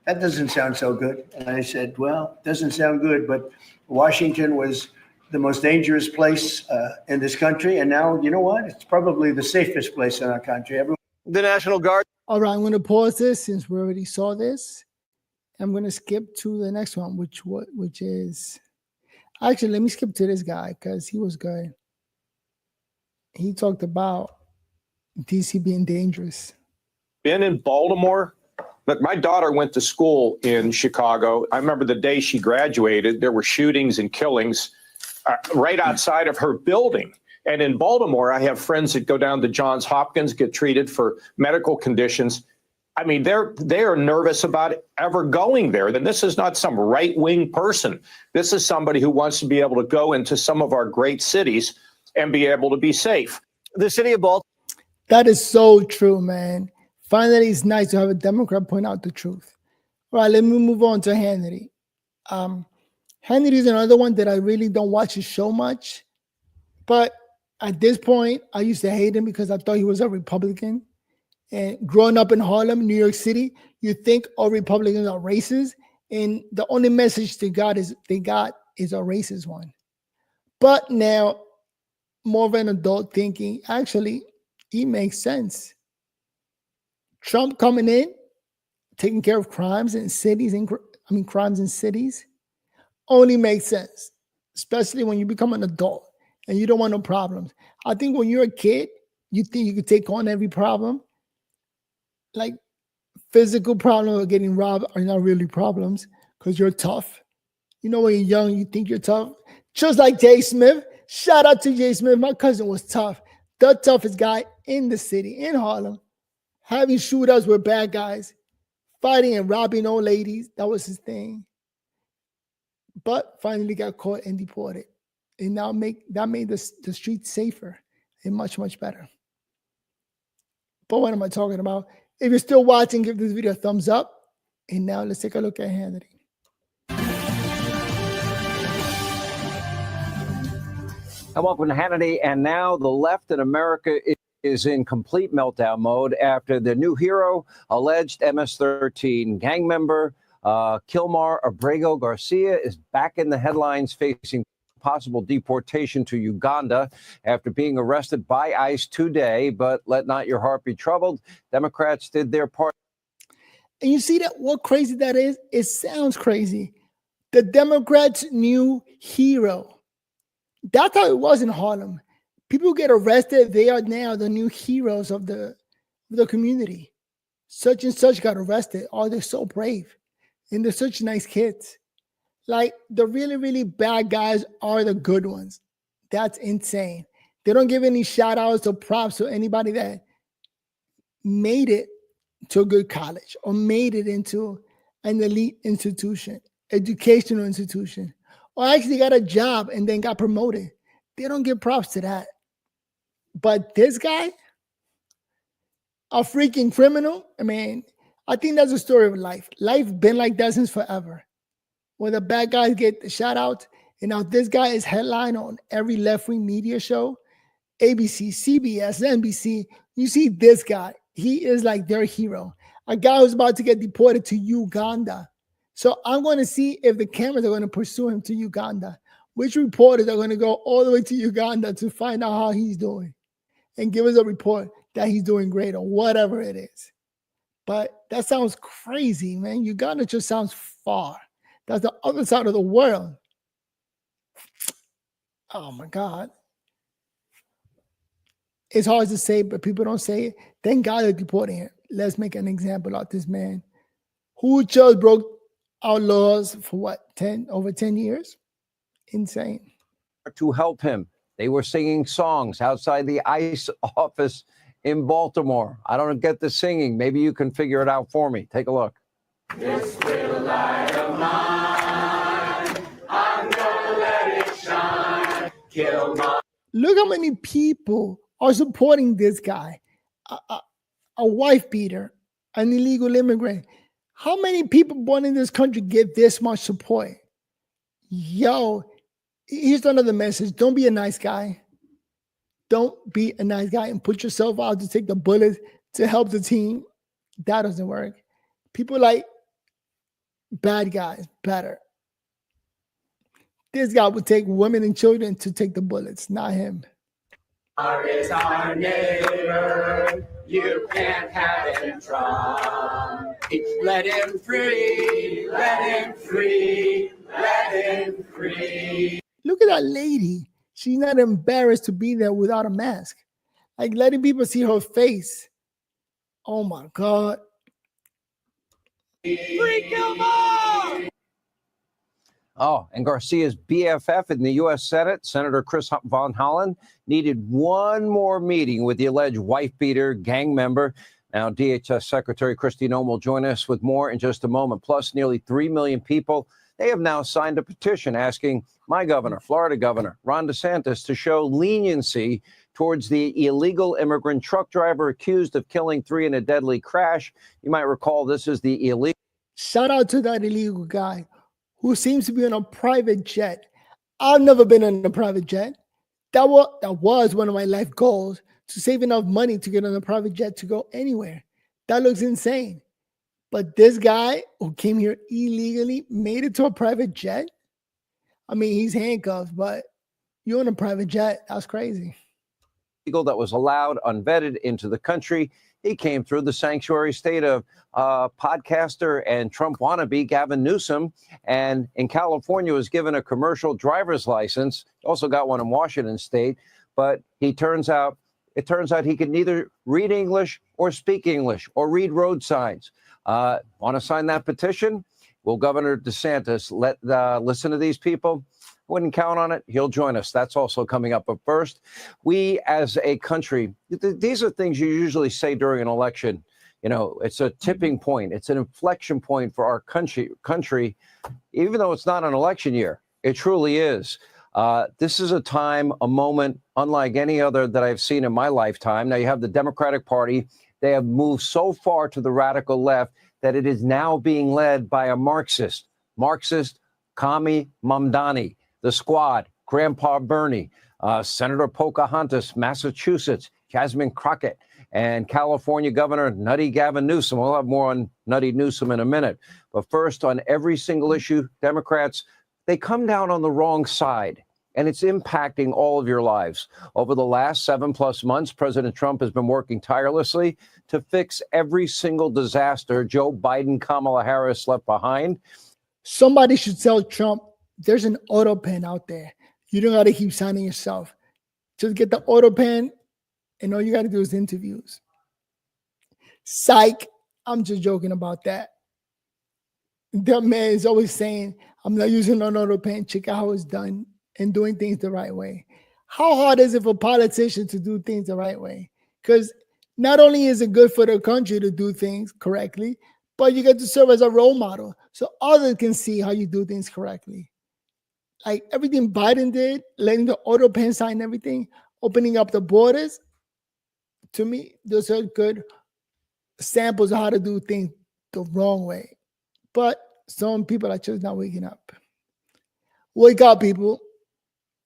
that doesn't sound so good. And I said, well, it doesn't sound good, but Washington was the most dangerous place in this country. And now, you know what? It's probably the safest place in our country. The National Guard. All right, I'm going to pause this since we already saw this. I'm going to skip to the next one, which is actually, let me skip to this guy because he was good. He talked about DC being dangerous. Been in Baltimore. But my daughter went to school in Chicago. I remember the day she graduated, there were shootings and killings right outside of her building. And in Baltimore, I have friends that go down to Johns Hopkins, get treated for medical conditions. I mean, they are nervous about ever going there. Then this is not some right-wing person. This is somebody who wants to be able to go into some of our great cities and be able to be safe. The city of Baltimore. That is so true, man. Finally, it's nice to have a Democrat point out the truth. All right, let me move on to Hannity. Hannity is another one that I really don't watch his show much. But at this point, I used to hate him because I thought he was a Republican. And growing up in Harlem, New York City, you think all Republicans are racist. And the only message they got is a racist one. But now, more of an adult thinking, actually, it makes sense. Trump coming in, taking care of crimes in cities, crimes in cities, only makes sense, especially when you become an adult and you don't want no problems. I think when you're a kid, you think you could take on every problem. Like physical problems or getting robbed are not really problems because you're tough. You know, when you're young, you think you're tough. Just like Jay Smith. Shout out to Jay Smith. My cousin was tough. The toughest guy in the city, in Harlem. Having shootouts with bad guys, fighting and robbing old ladies. That was his thing. But finally got caught and deported. And now that made the streets safer and much, much better. But what am I talking about? If you're still watching, give this video a thumbs up. And now let's take a look at Hannity. And welcome to Hannity. And now the left in America is in complete meltdown mode after the new hero, alleged MS-13 gang member, Kilmar Abrego Garcia, is back in the headlines facing possible deportation to Uganda after being arrested by ICE today. But let not your heart be troubled. Democrats did their part. And you see that what crazy that is? It sounds crazy. The Democrats' new hero. That's how it was in Harlem. People get arrested. They are now the new heroes of the community. Such and such got arrested. Oh, they're so brave. And they're such nice kids. Like the really, really bad guys are the good ones. That's insane. They don't give any shout outs or props to anybody that made it to a good college or made it into an elite institution, educational institution, or actually got a job and then got promoted. They don't give props to that. But this guy, a freaking criminal, I mean, I think that's a story of life. Life been like that since forever. where the bad guys get the shout out. And now this guy is headline on every left-wing media show, ABC, CBS, NBC. You see this guy. He is like their hero. A guy who's about to get deported to Uganda. So I'm going to see if the cameras are going to pursue him to Uganda. Which reporters are going to go all the way to Uganda to find out how he's doing and give us a report that he's doing great or whatever it is. But that sounds crazy, man. Uganda just sounds far. That's the other side of the world. Oh my God. It's hard to say, but people don't say it. Thank God they're deporting him. Let's make an example of this man who just broke our laws for what, over 10 years? Insane. To help him, they were singing songs outside the ICE office in Baltimore. I don't get the singing. Maybe you can figure it out for me. Take a look. This little light of mine, I'm gonna let it shine. Kill my. Look how many people are supporting this guy, a wife beater, an illegal immigrant. How many people born in this country get this much support? Yo, here's another message. Don't be a nice guy. Don't be a nice guy and put yourself out to take the bullets to help the team. That doesn't work. People like bad guys better. This guy would take women and children to take the bullets, not him. Is our neighbor. You can't have him Trump. Let him free. Let him free. Let him free. Look at that lady. She's not embarrassed to be there without a mask. Like letting people see her face. Oh my God. Free Gilmore! Oh, and Garcia's BFF in the U.S. Senate, Senator Chris Von Hollen, needed one more meeting with the alleged wife beater gang member. Now, DHS Secretary Kristi Noem will join us with more in just a moment. Plus, nearly 3 million people, they have now signed a petition asking my governor, Florida Governor Ron DeSantis, to show leniency towards the illegal immigrant truck driver accused of killing 3 in a deadly crash. You might recall this is the illegal. Shout out to that illegal guy who seems to be on a private jet. I've never been on a private jet. That was one of my life goals, to save enough money to get on a private jet to go anywhere. That looks insane. But this guy who came here illegally made it to a private jet. I mean, he's handcuffed, but you're on a private jet. That's crazy. That was allowed unvetted into the country. He came through the sanctuary state of podcaster and Trump wannabe Gavin Newsom, and in California was given a commercial driver's license. Also got one in Washington state, but it turns out he could neither read English or speak English or read road signs. Want to sign that petition? Will Governor DeSantis listen to these people? Wouldn't count on it. He'll join us. That's also coming up. But first, we as a country, these are things you usually say during an election. You know, it's a tipping point. It's an inflection point for our country, even though it's not an election year. It truly is. This is a time, a moment unlike any other that I've seen in my lifetime. Now, you have the Democratic Party. They have moved so far to the radical left that it is now being led by a Marxist, Kami Mamdani. The Squad, Grandpa Bernie, Senator Pocahontas, Massachusetts, Jasmine Crockett, and California Governor Nutty Gavin Newsom. We'll have more on Nutty Newsom in a minute. But first, on every single issue, Democrats, they come down on the wrong side, and it's impacting all of your lives. Over the last 7+ months, President Trump has been working tirelessly to fix every single disaster Joe Biden, Kamala Harris left behind. Somebody should tell Trump, there's an auto pen out there. You don't got to keep signing yourself. Just get the auto pen, and all you got to do is interviews. Psych. I'm just joking about that. That man is always saying, I'm not using an auto pen. Check out how it's done and doing things the right way. How hard is it for politicians to do things the right way? Because not only is it good for the country to do things correctly, but you get to serve as a role model so others can see how you do things correctly. Like everything Biden did, letting the auto pen sign everything, opening up the borders, to me, those are good samples of how to do things the wrong way. But some people are just not waking up. Wake up, people.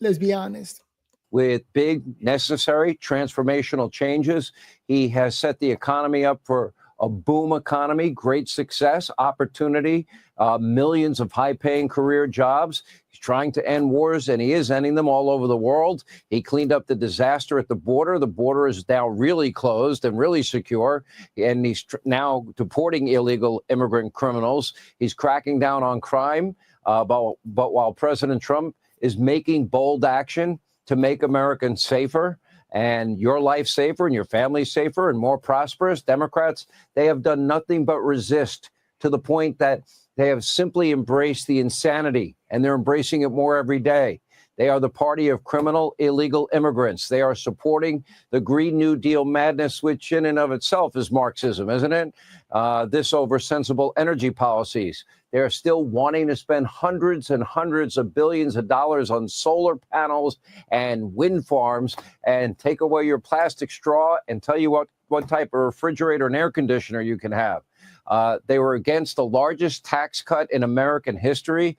Let's be honest. With big, necessary, transformational changes, he has set the economy up for a boom economy, great success, opportunity, millions of high-paying career jobs. He's trying to end wars, and he is ending them all over the world. He cleaned up the disaster at the border. The border is now really closed and really secure, and he's now deporting illegal immigrant criminals. He's cracking down on crime, but while President Trump is making bold action to make Americans safer, and your life safer and your family safer and more prosperous, Democrats, they have done nothing but resist, to the point that they have simply embraced the insanity, and they're embracing it more every day. They are the party of criminal, illegal immigrants. They are supporting the Green New Deal madness, which in and of itself is Marxism, isn't it? This over sensible energy policies. They're still wanting to spend hundreds and hundreds of billions of dollars on solar panels and wind farms, and take away your plastic straw and tell you what type of refrigerator and air conditioner you can have. They were against the largest tax cut in American history.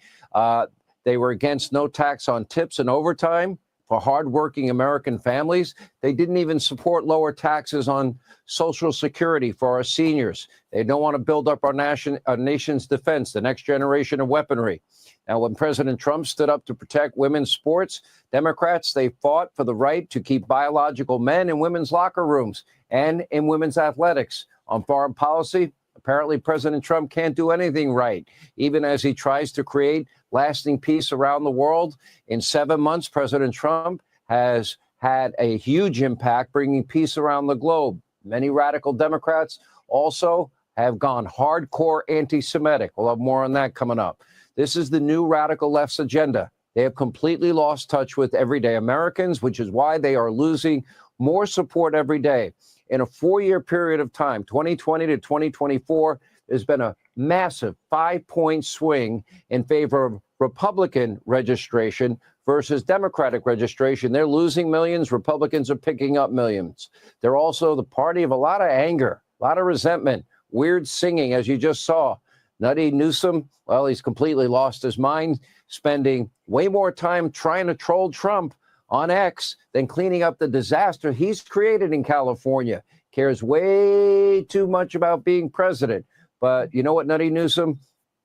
They were against no tax on tips and overtime for hardworking American families. They didn't even support lower taxes on Social Security for our seniors. They don't want to build up our nation's defense, the next generation of weaponry. Now, when President Trump stood up to protect women's sports, Democrats, they fought for the right to keep biological men in women's locker rooms and in women's athletics. On foreign policy, apparently President Trump can't do anything right, even as he tries to create lasting peace around the world. In 7 months, President Trump has had a huge impact bringing peace around the globe. Many radical Democrats also have gone hardcore anti-Semitic. We'll have more on that coming up. This is the new radical left's agenda. They have completely lost touch with everyday Americans, which is why they are losing more support every day. In a 4-year period of time, 2020 to 2024, there's been a massive 5-point swing in favor of Republican registration versus Democratic registration. They're losing millions. Republicans are picking up millions. They're also the party of a lot of anger, a lot of resentment, weird singing, as you just saw. Nutty Newsom, well, he's completely lost his mind, spending way more time trying to troll Trump on X than cleaning up the disaster he's created in California. Cares way too much about being president. But you know what, Nutty Newsom?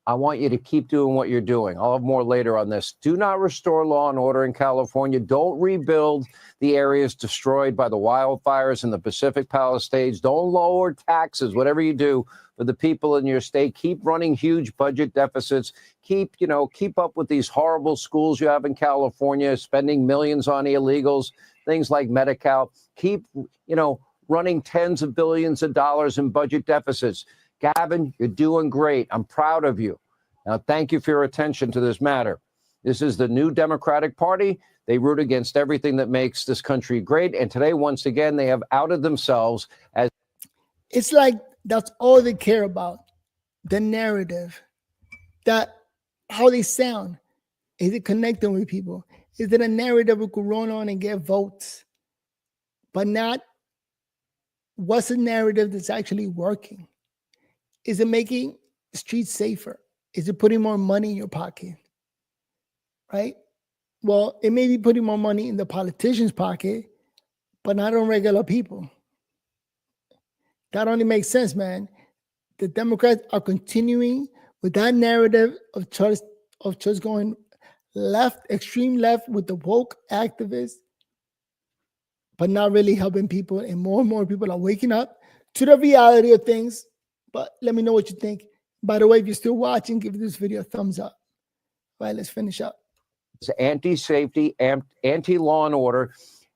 I want you to keep doing what you're doing. I'll have more later on this. Do not restore law and order in California. Don't rebuild the areas destroyed by the wildfires in the Pacific Palisades. Don't lower taxes, whatever you do for the people in your state. Keep running huge budget deficits. Keep up with these horrible schools you have in California, spending millions on illegals, things like Medi-Cal. Keep, running tens of billions of dollars in budget deficits. Gavin, you're doing great. I'm proud of you. Now, thank you for your attention to this matter. This is the new Democratic Party. They root against everything that makes this country great. And today, once again, they have outed themselves as. It's like that's all they care about, the narrative, that how they sound. Is it connecting with people? Is it a narrative we could run on and get votes? But not what's a narrative that's actually working? Is it making the streets safer? Is it putting more money in your pocket? Right? Well, it may be putting more money in the politician's pocket, but not on regular people. That only makes sense, man. The Democrats are continuing with that narrative of just going left, extreme left with the woke activists, but not really helping people. And more people are waking up to the reality of things. But let me know what you think. By the way, if you're still watching, give this video a thumbs up. All right, let's finish up. It's anti-safety, anti-law and order.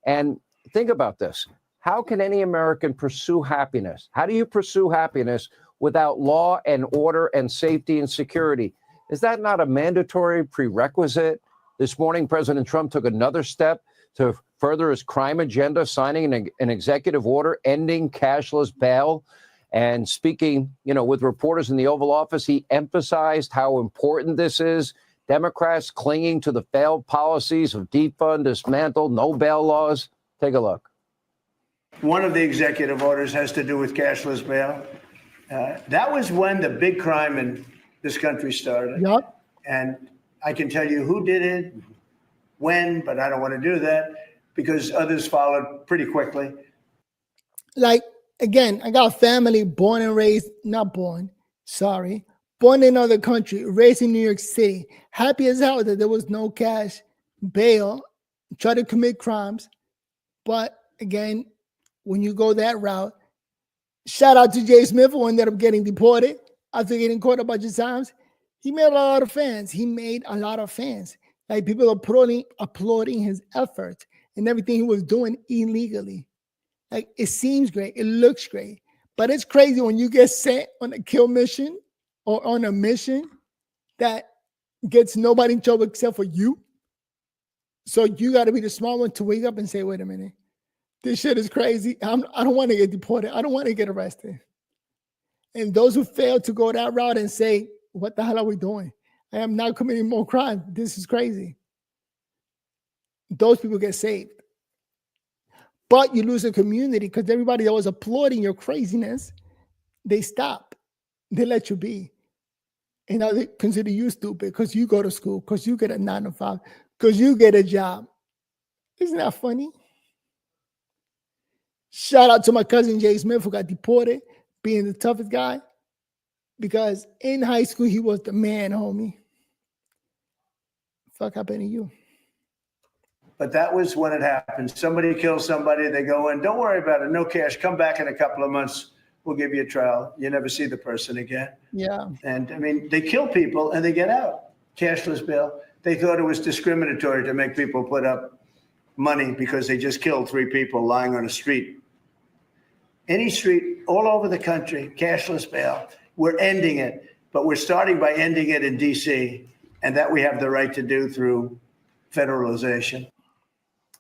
And think about this. How can any American pursue happiness? How do you pursue happiness without law and order and safety and security? Is that not a mandatory prerequisite? This morning, President Trump took another step to further his crime agenda, signing an executive order ending cashless bail. And speaking, with reporters in the Oval Office, he emphasized how important this is. Democrats clinging to the failed policies of defund, dismantle, no bail laws. Take a look. One of the executive orders has to do with cashless bail. That was when the big crime in this country started. Yup. And I can tell you who did it, when, but I don't want to do that because others followed pretty quickly. Like, again, I got a family born and raised, born in another country, raised in New York City, happy as hell that there was no cash bail, try to commit crimes. But again, when you go that route, shout out to Jay Smith, who ended up getting deported after getting caught a bunch of times. He made a lot of fans. Like, people are applauding his efforts and everything he was doing illegally. Like, it seems great. It looks great. But it's crazy when you get sent on a kill mission or on a mission that gets nobody in trouble except for you. So you got to be the smart one to wake up and say, wait a minute, this shit is crazy. I don't want to get deported. I don't want to get arrested. And those who fail to go that route and say, what the hell are we doing? I am not committing more crime. This is crazy. Those people get saved. But you lose a community because everybody that was applauding your craziness, they stop. They let you be. And now they consider you stupid because you go to school, because you get a 9 to 5, because you get a job. Isn't that funny? Shout out to my cousin Jay Smith, who got deported, being the toughest guy. Because in high school, he was the man, homie. Fuck happened to you? But that was when it happened. Somebody kills somebody, they go in, don't worry about it, no cash, come back in a couple of months, we'll give you a trial. You never see the person again. Yeah. And I mean, they kill people and they get out. Cashless bail. They thought it was discriminatory to make people put up money because they just killed 3 people lying on a street. Any street, all over the country, cashless bail. We're ending it, but we're starting by ending it in DC, and that we have the right to do through federalization.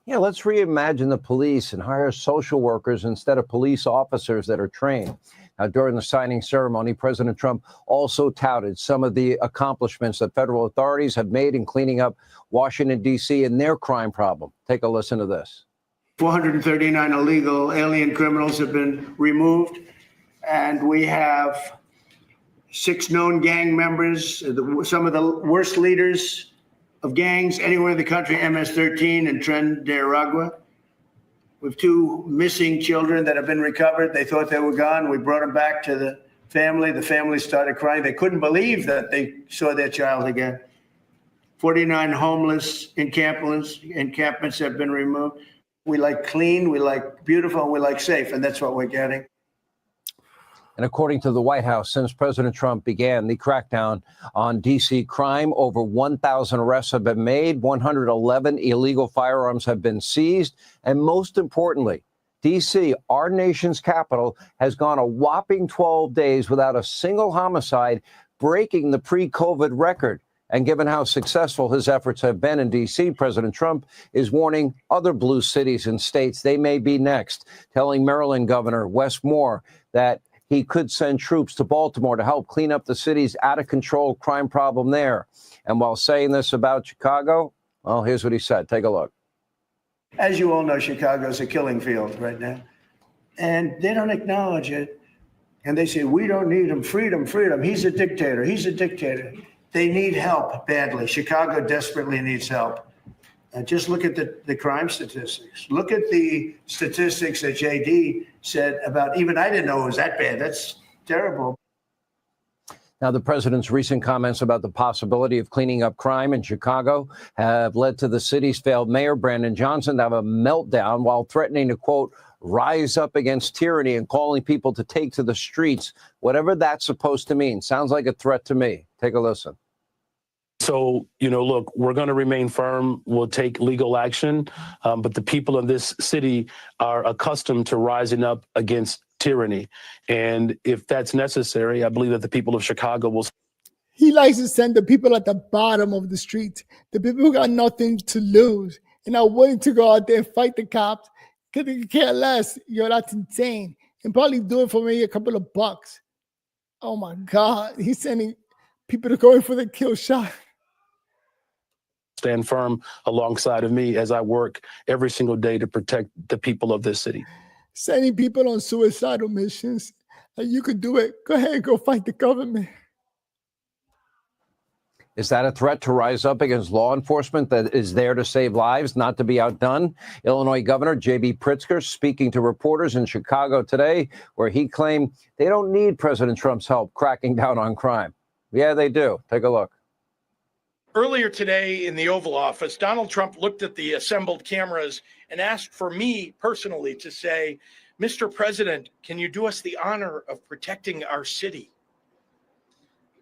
Yeah, let's reimagine the police and hire social workers instead of police officers that are trained. Now, during the signing ceremony, President Trump also touted some of the accomplishments that federal authorities have made in cleaning up Washington, D.C. and their crime problem. Take a listen to this. 439 illegal alien criminals have been removed, and we have 6 known gang members, some of the worst leaders of gangs anywhere in the country, MS-13 and Tren de Aragua. We have 2 missing children that have been recovered. They thought they were gone. We brought them back to the family. The family started crying. They couldn't believe that they saw their child again. 49 homeless encampments have been removed. We like clean, we like beautiful, and we like safe, and that's what we're getting. And according to the White House, since President Trump began the crackdown on D.C. crime, over 1,000 arrests have been made, 111 illegal firearms have been seized, and most importantly, D.C., our nation's capital, has gone a whopping 12 days without a single homicide, breaking the pre-COVID record. And given how successful his efforts have been in D.C., President Trump is warning other blue cities and states they may be next, telling Maryland Governor Wes Moore that he could send troops to Baltimore to help clean up the city's out-of-control crime problem there. And while saying this about Chicago, well, here's what he said. Take a look. As you all know, Chicago's a killing field right now. And they don't acknowledge it. And they say, we don't need him. Freedom, freedom. He's a dictator. He's a dictator. They need help badly. Chicago desperately needs help. Just look at the crime statistics. Look at the statistics that JD said about, even I didn't know it was that bad. That's terrible. Now, the president's recent comments about the possibility of cleaning up crime in Chicago have led to the city's failed mayor, Brandon Johnson, to have a meltdown while threatening to, quote, rise up against tyranny and calling people to take to the streets, whatever that's supposed to mean. Sounds like a threat to me. Take a listen. So, look, we're going to remain firm. We'll take legal action. But the people of this city are accustomed to rising up against tyranny. And if that's necessary, I believe that the people of Chicago will. He likes to send the people at the bottom of the street, the people who got nothing to lose and are willing to go out there and fight the cops because they care less. That's insane. And probably do it for maybe a couple of bucks. Oh, my God. He's sending people to go in for the kill shot. Stand firm alongside of me as I work every single day to protect the people of this city. Sending people on suicidal missions. And you could do it. Go ahead and go fight the government. Is that a threat to rise up against law enforcement that is there to save lives, not to be outdone? Illinois Governor J.B. Pritzker speaking to reporters in Chicago today, where he claimed they don't need President Trump's help cracking down on crime. Yeah, they do. Take a look. Earlier today in the Oval Office, Donald Trump looked at the assembled cameras and asked for me personally to say, Mr. President, can you do us the honor of protecting our city?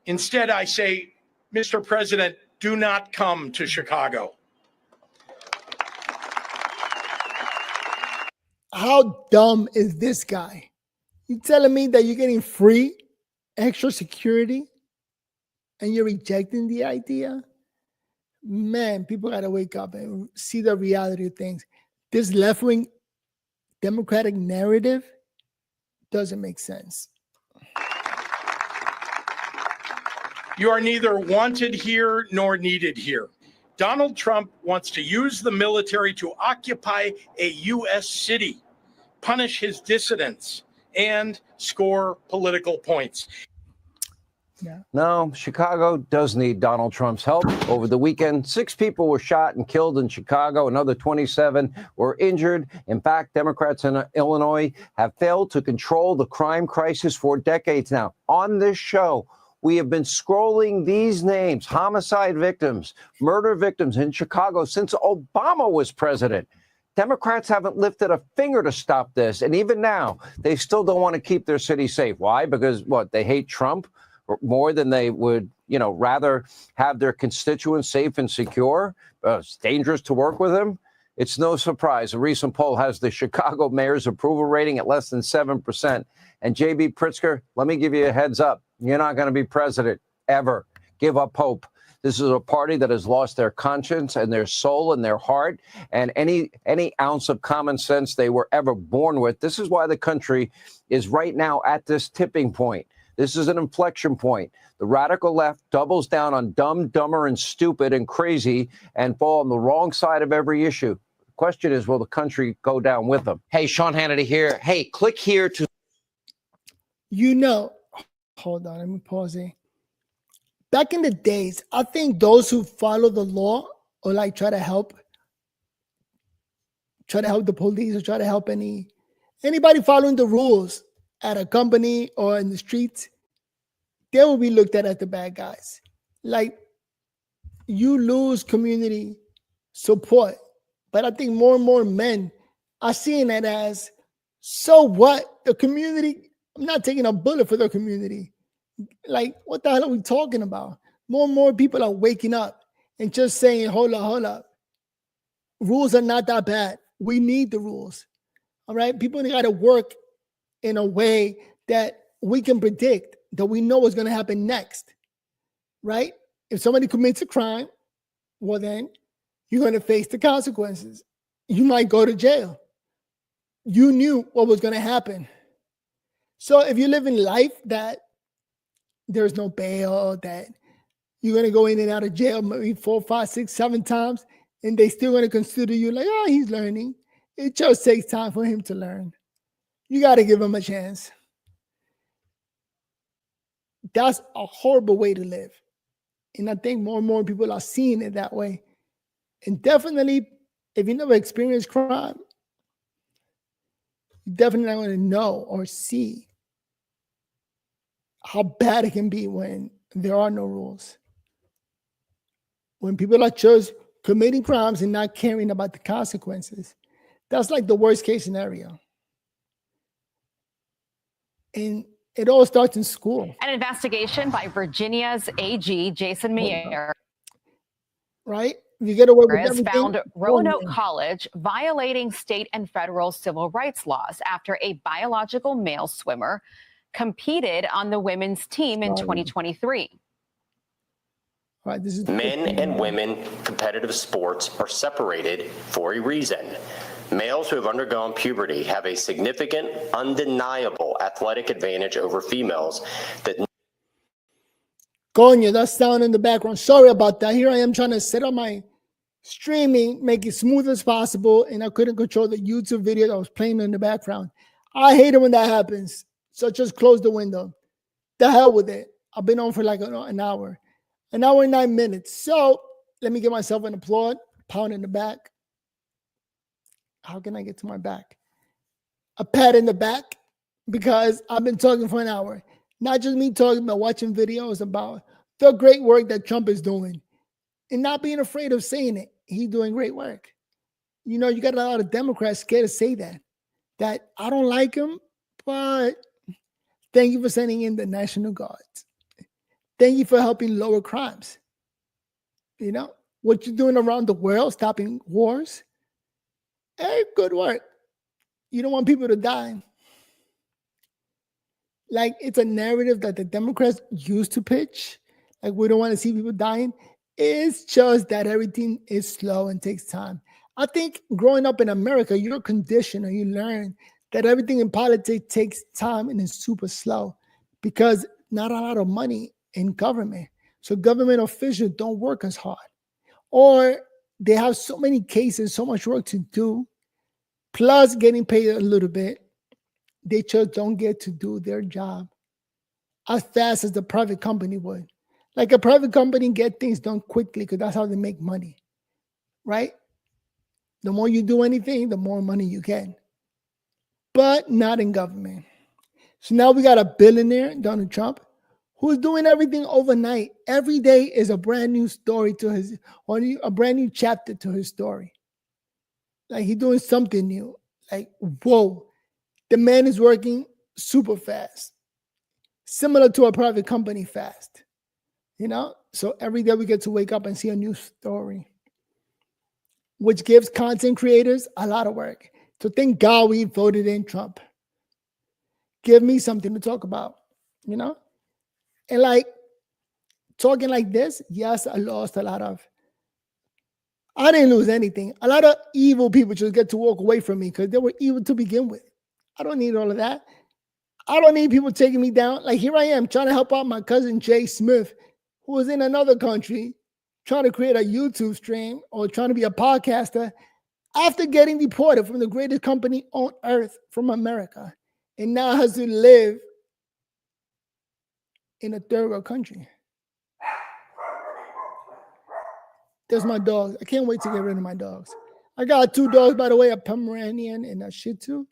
Instead, I say, Mr. President, do not come to Chicago. How dumb is this guy? You telling me that you're getting free extra security and you're rejecting the idea? Man, people got to wake up and see the reality of things. This left-wing Democratic narrative doesn't make sense. You are neither wanted here nor needed here. Donald Trump wants to use the military to occupy a U.S. city, punish his dissidents, and score political points. No, Chicago does need Donald Trump's help. Over the weekend, 6 people were shot and killed in Chicago. Another 27 were injured. In fact, Democrats in Illinois have failed to control the crime crisis for decades now. On this show, we have been scrolling these names, homicide victims, murder victims in Chicago since Obama was president. Democrats haven't lifted a finger to stop this. And even now, they still don't want to keep their city safe. Why? Because what? They hate Trump more than they would, rather have their constituents safe and secure. It's dangerous to work with him. It's no surprise. A recent poll has the Chicago mayor's approval rating at less than 7%. And J.B. Pritzker, let me give you a heads up. You're not going to be president ever. Give up hope. This is a party that has lost their conscience and their soul and their heart and any ounce of common sense they were ever born with. This is why the country is right now at this tipping point. This is an inflection point. The radical left doubles down on dumb, dumber, and stupid and crazy and fall on the wrong side of every issue. The question is, will the country go down with them? Hey, Sean Hannity here. Hey, click here to... Hold on, let me pause it. Back in the days, I think those who follow the law or like try to help the police or try to help anybody following the rules at a company or in the streets, they will be looked at as the bad guys. Like, you lose community support. But I think more and more men are seeing it as, so what? The community, I'm not taking a bullet for the community. Like, what the hell are we talking about? More and more people are waking up and just saying, hold up. Rules are not that bad. We need the rules. All right? People got to work in a way that we can predict, that we know what's going to happen next. Right? If somebody commits a crime, well, then you're going to face the consequences. You might go to jail. You knew what was going to happen. So if you live in life that there's no bail, that you're going to go in and out of jail maybe 4, 5, 6, 7 times, and they still going to consider you like, oh, he's learning. It just takes time for him to learn. You got to give him a chance. That's a horrible way to live. And I think more and more people are seeing it that way. And definitely, if you never experienced crime, you're definitely not going to know or see how bad it can be when there are no rules. When people are just committing crimes and not caring about the consequences, that's like the worst case scenario. And it all starts in school. An investigation by Virginia's AG, Jason Mier, right? You get away with has everything. found Roanoke College violating state and federal civil rights laws after a biological male swimmer competed on the women's team in 2023. Right, this is Men and women competitive sports are separated for a reason. Males who have undergone puberty have a significant, undeniable athletic advantage over females that... Coño, that sound in the background. Sorry about that. Here I am trying to set up my streaming, make it smooth as possible, and I couldn't control the YouTube video that was playing in the background. I hate it when that happens. So just close the window. The hell with it. I've been on for like an hour. An hour and 9 minutes. So let me give myself an applaud, pound in the back. How can I get to my back? A pat in the back, because I've been talking for an hour. Not just me talking, but watching videos about the great work that Trump is doing and not being afraid of saying it. He's doing great work. You know, you got a lot of Democrats scared to say that I don't like him, but thank you for sending in the National Guards. Thank you for helping lower crimes. You know, what you're doing around the world, stopping wars. Hey, good work. You don't want people to die. Like, it's a narrative that the Democrats used to pitch. Like, we don't want to see people dying. It's just that everything is slow and takes time. I think growing up in America, you're conditioned or you learn that everything in politics takes time and is super slow because not a lot of money in government. So government officials don't work as hard. Or they have so many cases, so much work to do, plus getting paid a little bit. They just don't get to do their job as fast as the private company would. Like a private company get things done quickly because that's how they make money, right? The more you do anything, the more money you get. But not in government. So now we got a billionaire, Donald Trump, who's doing everything overnight. Every day is a brand new story to his, or a brand new chapter to his story. Like he's doing something new. Like, whoa, the man is working super fast. Similar to a private company fast. You know? So every day we get to wake up and see a new story, which gives content creators a lot of work. So thank God we voted in Trump. Give me something to talk about, you know? And like, talking like this, yes, I lost a lot of, I didn't lose anything. A lot of evil people just get to walk away from me because they were evil to begin with. I don't need all of that. I don't need people taking me down. Like here I am trying to help out my cousin Jay Smith, who was in another country, trying to create a YouTube stream or trying to be a podcaster after getting deported from the greatest company on earth, from America, and now has to live in a third world country. There's my dogs. I can't wait to get rid of my dogs. I got 2 dogs, by the way, a Pomeranian and a Shih Tzu.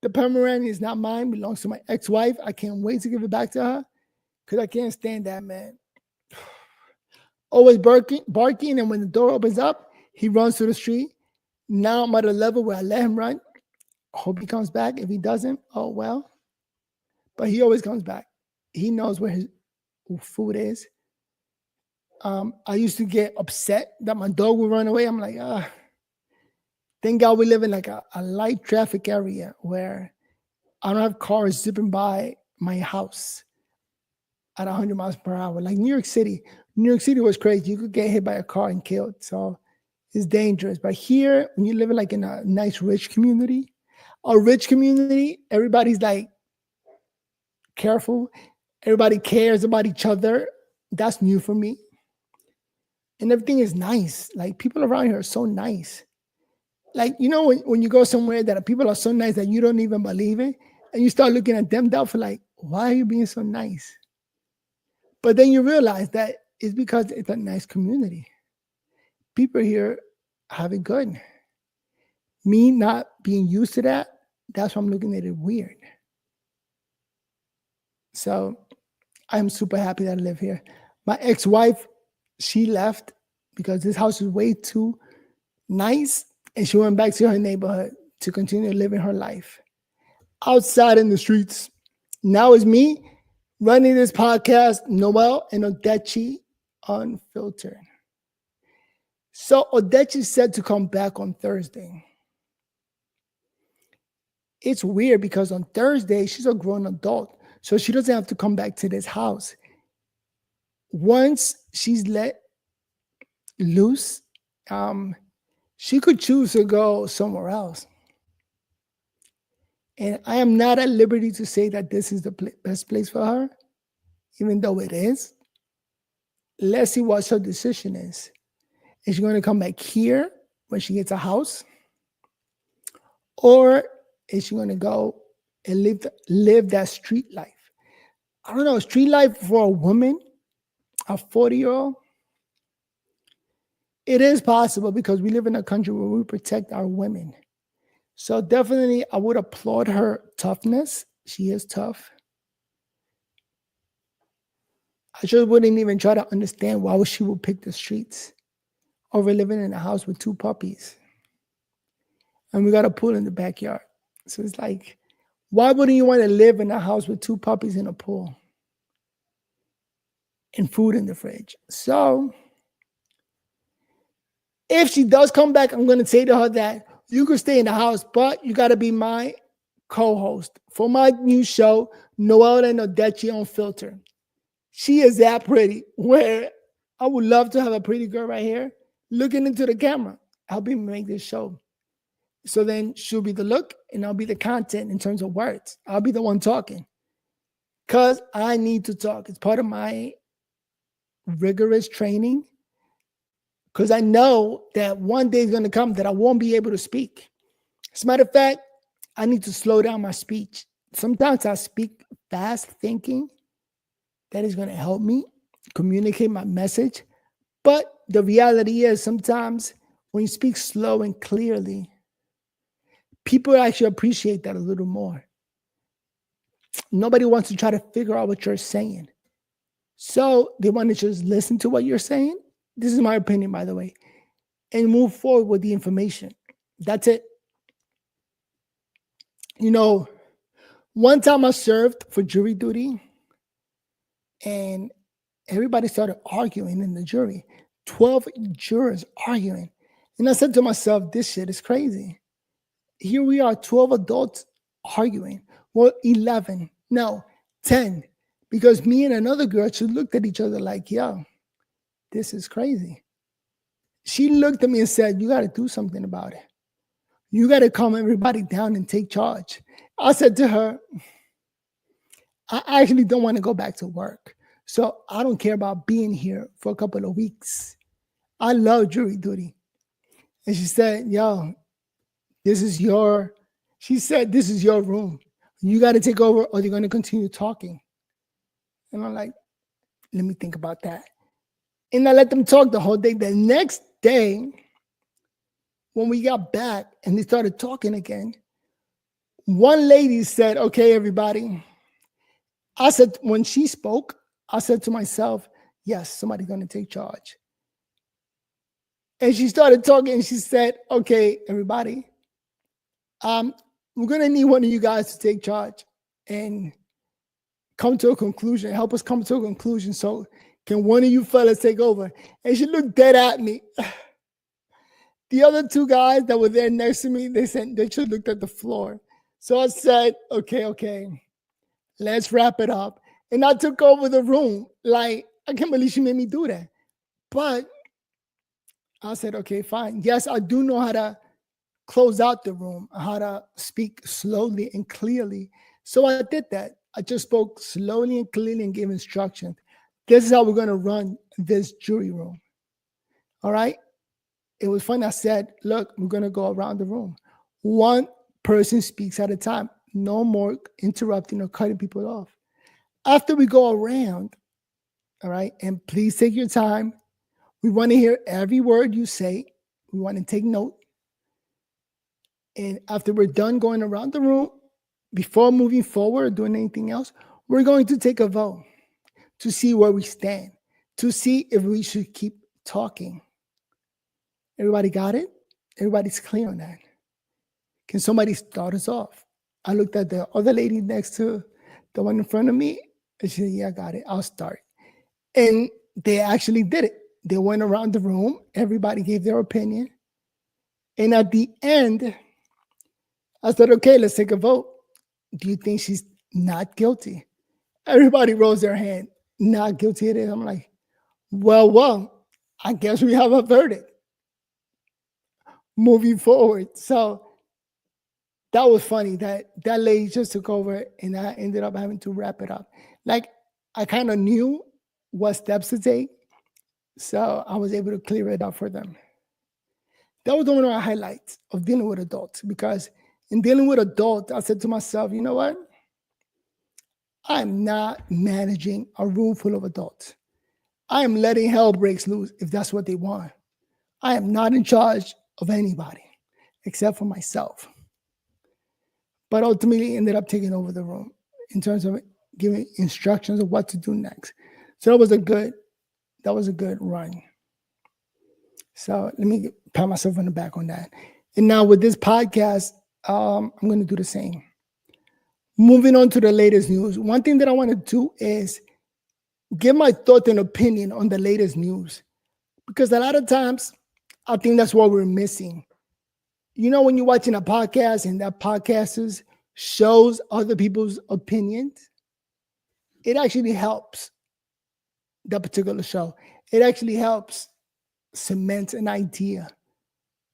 The Pomeranian is not mine, belongs to my ex-wife. I can't wait to give it back to her because I can't stand that man. Always barking, and when the door opens up, he runs to the street. Now I'm at a level where I let him run. Hope he comes back. If he doesn't, oh well. But he always comes back. He knows where his food is. I used to get upset that my dog would run away. I'm like, thank God we live in like a light traffic area where I don't have cars zipping by my house at 100 miles per hour. Like New York City. New York City was crazy. You could get hit by a car and killed. So it's dangerous. But here, when you live in like in a nice, rich community, everybody's like careful. Everybody cares about each other. That's new for me. And everything is nice. Like people around here are so nice. Like, you know, when you go somewhere that people are so nice that you don't even believe it, and you start looking at them down for like, why are you being so nice? But then you realize that it's because it's a nice community. People here have it good. Me not being used to that, that's why I'm looking at it weird. So I'm super happy that I live here. My ex-wife, she left because this house is way too nice, and she went back to her neighborhood to continue living her life outside in the streets. Now it's me running this podcast, Noel and Odechi Unfiltered. So Odechi said to come back on Thursday. It's weird because on Thursday, she's a grown adult, so she doesn't have to come back to this house. Once she's let loose, she could choose to go somewhere else. And I am not at liberty to say that this is the best place for her, even though it is. Let's see what her decision is. Is she going to come back here when she gets a house? Or is she going to go and live that street life? I don't know, street life for a woman, a 40-year-old, it is possible because we live in a country where we protect our women. So definitely, I would applaud her toughness. She is tough. I just wouldn't even try to understand why she would pick the streets over living in a house with 2 puppies. And we got a pool in the backyard. So it's like, why wouldn't you want to live in a house with 2 puppies in a pool and food in the fridge? So if she does come back, I'm going to say to her that you could stay in the house, but you got to be my co-host for my new show, Noelle and Odette Unfiltered. She is that pretty, where I would love to have a pretty girl right here looking into the camera, helping me make this show. So then she'll be the look and I'll be the content in terms of words. I'll be the one talking because I need to talk. It's part of my rigorous training because I know that one day is going to come that I won't be able to speak. As a matter of fact, I need to slow down my speech. Sometimes I speak fast thinking. That is going to help me communicate my message. But the reality is sometimes when you speak slow and clearly, people actually appreciate that a little more. Nobody wants to try to figure out what you're saying. So they want to just listen to what you're saying. This is my opinion, by the way, and move forward with the information. That's it. You know, one time I served for jury duty and everybody started arguing in the jury. 12 jurors arguing. And I said to myself, this shit is crazy. Here we are, 12 adults arguing. Well, 11, no, 10. Because me and another girl, she looked at each other like, yo, this is crazy. She looked at me and said, you got to do something about it. You got to calm everybody down and take charge. I said to her, I actually don't want to go back to work. So I don't care about being here for a couple of weeks. I love jury duty. And she said, yo, this is your room. You got to take over or they're going to continue talking. And I'm like, let me think about that. And I let them talk the whole day. The next day, when we got back and they started talking again, one lady said, okay, everybody. I said, when she spoke, I said to myself, yes, somebody's going to take charge. And she started talking and she said, okay, everybody, we're going to need one of you guys to take charge and come to a conclusion, help us come to a conclusion. So can one of you fellas take over? And she looked dead at me. The other 2 guys that were there next to me, they just looked at the floor. So I said, okay, let's wrap it up. And I took over the room. Like, I can't believe she made me do that. But I said, okay, fine. Yes, I do know how to close out the room, how to speak slowly and clearly. So I did that. I just spoke slowly and clearly and gave instructions. This is how we're going to run this jury room. All right? It was fun. I said, look, we're going to go around the room. One person speaks at a time. No more interrupting or cutting people off. After we go around, all right, and please take your time. We want to hear every word you say. We want to take note. And after we're done going around the room, before moving forward or doing anything else, we're going to take a vote to see where we stand, to see if we should keep talking. Everybody got it? Everybody's clear on that. Can somebody start us off? I looked at the other lady next to the one in front of me, and she said, yeah, I got it. I'll start. And they actually did it. They went around the room. Everybody gave their opinion. And at the end, I said, okay, let's take a vote. Do you think she's not guilty? Everybody rose their hand. Not guilty it is. I'm like, well, I guess we have a verdict. Moving forward. So that was funny that lady just took over and I ended up having to wrap it up. Like, I kind of knew what steps to take. So I was able to clear it up for them. That was one of our highlights of dealing with adults, because in dealing with adults, I said to myself, you know what? I'm not managing a room full of adults. I am letting hell breaks loose if that's what they want. I am not in charge of anybody except for myself. But ultimately ended up taking over the room in terms of giving instructions of what to do next. So that was a good run. So let me pat myself on the back on that. And now with this podcast, I'm going to do the same. Moving on to the latest news. One thing that I want to do is give my thought and opinion on the latest news. Because a lot of times, I think that's what we're missing. You know, when you're watching a podcast and that podcast shows other people's opinions, it actually helps that particular show. It actually helps cement an idea.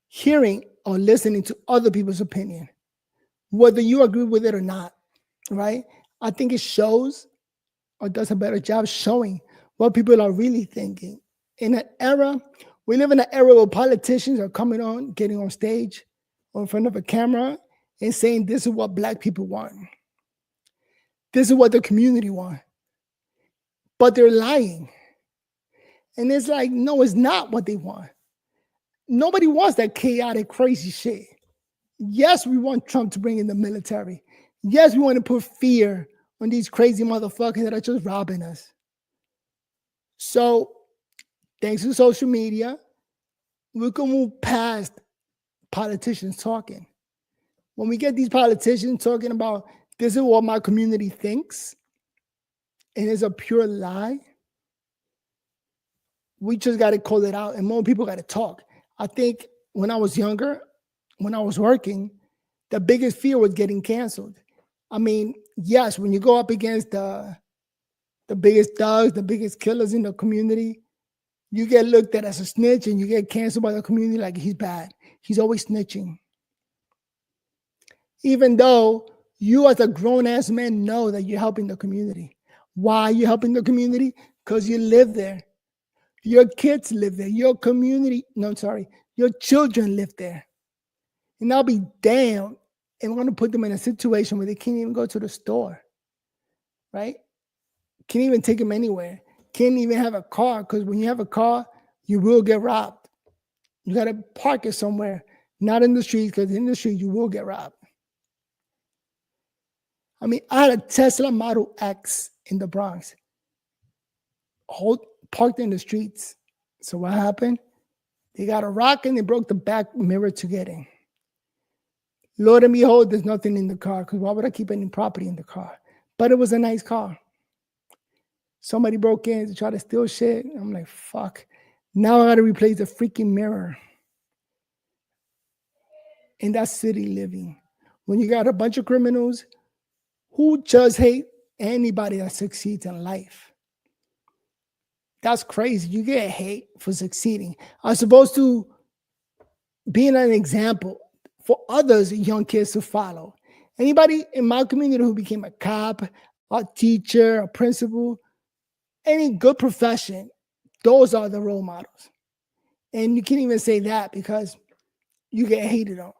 Hearing or listening to other people's opinion, whether you agree with it or not, right? I think it shows or does a better job showing what people are really thinking. In an era, we live in an era where politicians are coming on, getting on stage or in front of a camera and saying, this is what Black people want. This is what the community want. But they're lying. And it's like, no, it's not what they want. Nobody wants that chaotic, crazy shit. Yes, we want Trump to bring in the military. Yes, we want to put fear on these crazy motherfuckers that are just robbing us. So, thanks to social media, we can move past politicians talking. When we get these politicians talking about this is what my community thinks, and it's a pure lie, we just got to call it out, and more people got to talk. I think when I was younger, when I was working, the biggest fear was getting canceled. I mean, yes, when you go up against the biggest thugs, the biggest killers in the community, you get looked at as a snitch and you get canceled by the community like he's bad. He's always snitching. Even though you as a grown-ass man know that you're helping the community. Why are you helping the community? Because you live there. Your kids live there. Your children live there. And I'll be damned and want to put them in a situation where they can't even go to the store, right? Can't even take them anywhere. Can't even have a car, because when you have a car, you will get robbed. You got to park it somewhere, not in the streets, because in the streets you will get robbed. I mean, I had a Tesla Model X in the Bronx, parked in the streets. So what happened? They got a rock and they broke the back mirror to get in. Lord and behold, there's nothing in the car, because why would I keep any property in the car? But it was a nice car. Somebody broke in to try to steal shit. I'm like, fuck. Now I got to replace the freaking mirror. In that city living. When you got a bunch of criminals who just hate anybody that succeeds in life. That's crazy. You get hate for succeeding. I'm supposed to be an example for others, young kids to follow. Anybody in my community who became a cop, a teacher, a principal, any good profession, those are the role models. And you can't even say that because you get hated on.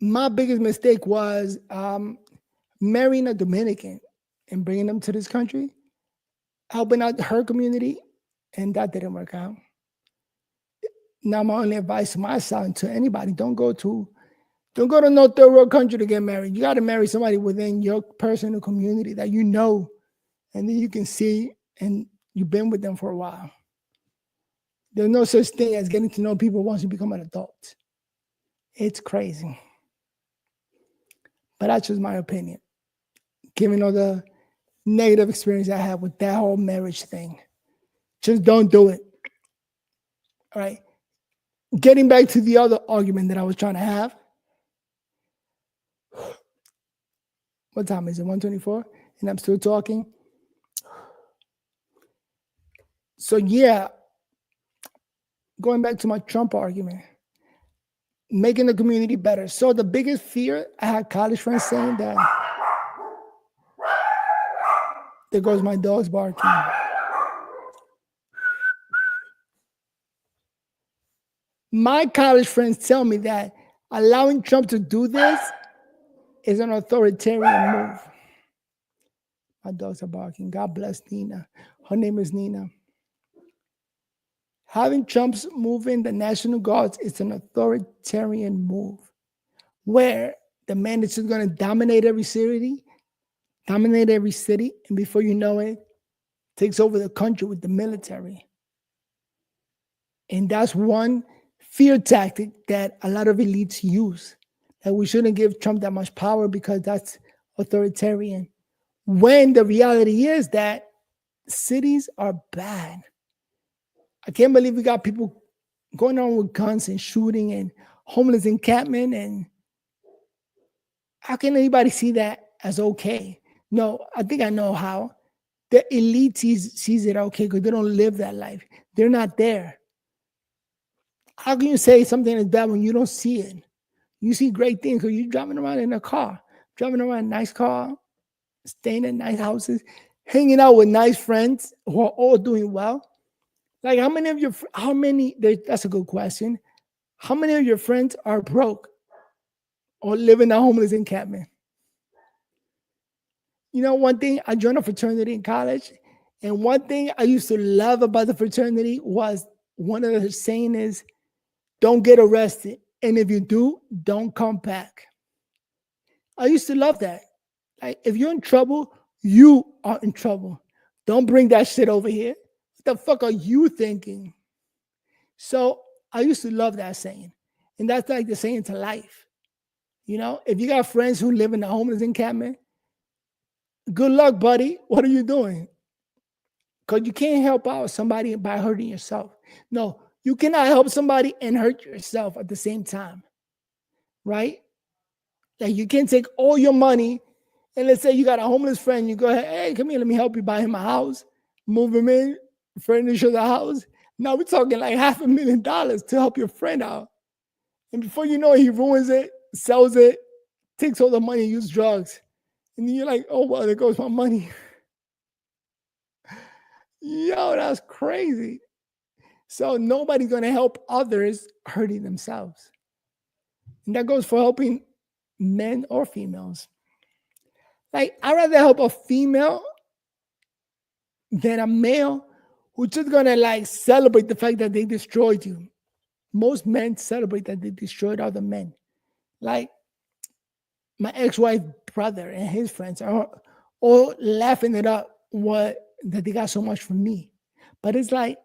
My biggest mistake was marrying a Dominican and bringing them to this country, helping out her community, and that didn't work out. Now, my only advice to my son, to anybody, don't go to no third world country to get married. You got to marry somebody within your personal community that you know, and then you can see, and you've been with them for a while. There's no such thing as getting to know people once you become an adult. It's crazy. But that's just my opinion. Given all the negative experience I had with that whole marriage thing, just don't do it. All right. Getting back to the other argument that I was trying to have. What time is it? 1:24? And I'm still talking. So yeah, going back to my Trump argument, making the community better. So the biggest fear, I had college friends saying that. There goes my dog's barking. My college friends tell me that allowing Trump to do this is an authoritarian move. My dogs are barking. God bless Nina. Her name is Nina. Having Trump's moving the National Guards is an authoritarian move where the man is just going to dominate every city, and before you know it, takes over the country with the military. And that's one fear tactic that a lot of elites use, that we shouldn't give Trump that much power because that's authoritarian. When the reality is that cities are bad. I can't believe we got people going on with guns and shooting and homeless encampment. And how can anybody see that as okay? No, I think I know how. The elite sees it okay because they don't live that life. They're not there. How can you say something is bad when you don't see it? You see great things because you're driving around in a car, driving around in a nice car, staying in nice houses, hanging out with nice friends who are all doing well. Like that's a good question. How many of your friends are broke or live in a homeless encampment? You know, one thing, I joined a fraternity in college, and one thing I used to love about the fraternity was one of the saying is, don't get arrested. And if you do, don't come back. I used to love that. Like, if you're in trouble, you are in trouble. Don't bring that shit over here. What the fuck are you thinking? So I used to love that saying. And that's like the saying to life. You know, if you got friends who live in a homeless encampment, good luck, buddy. What are you doing? Because you can't help out somebody by hurting yourself. No, you cannot help somebody and hurt yourself at the same time. Right? Like, you can't take all your money and let's say you got a homeless friend. You go ahead, hey, come here, let me help you buy him a house, move him in, furnish the house. Now we're talking like $500,000 to help your friend out. And before you know it, he ruins it, sells it, takes all the money, uses drugs. And then you're like, oh, well, there goes my money. Yo, that's crazy. So nobody's going to help others hurting themselves. And that goes for helping men or females. Like, I'd rather help a female than a male who's just going to like celebrate the fact that they destroyed you. Most men celebrate that they destroyed other men. Like, my ex-wife brother and his friends are all laughing it up that they got so much from me. But it's like,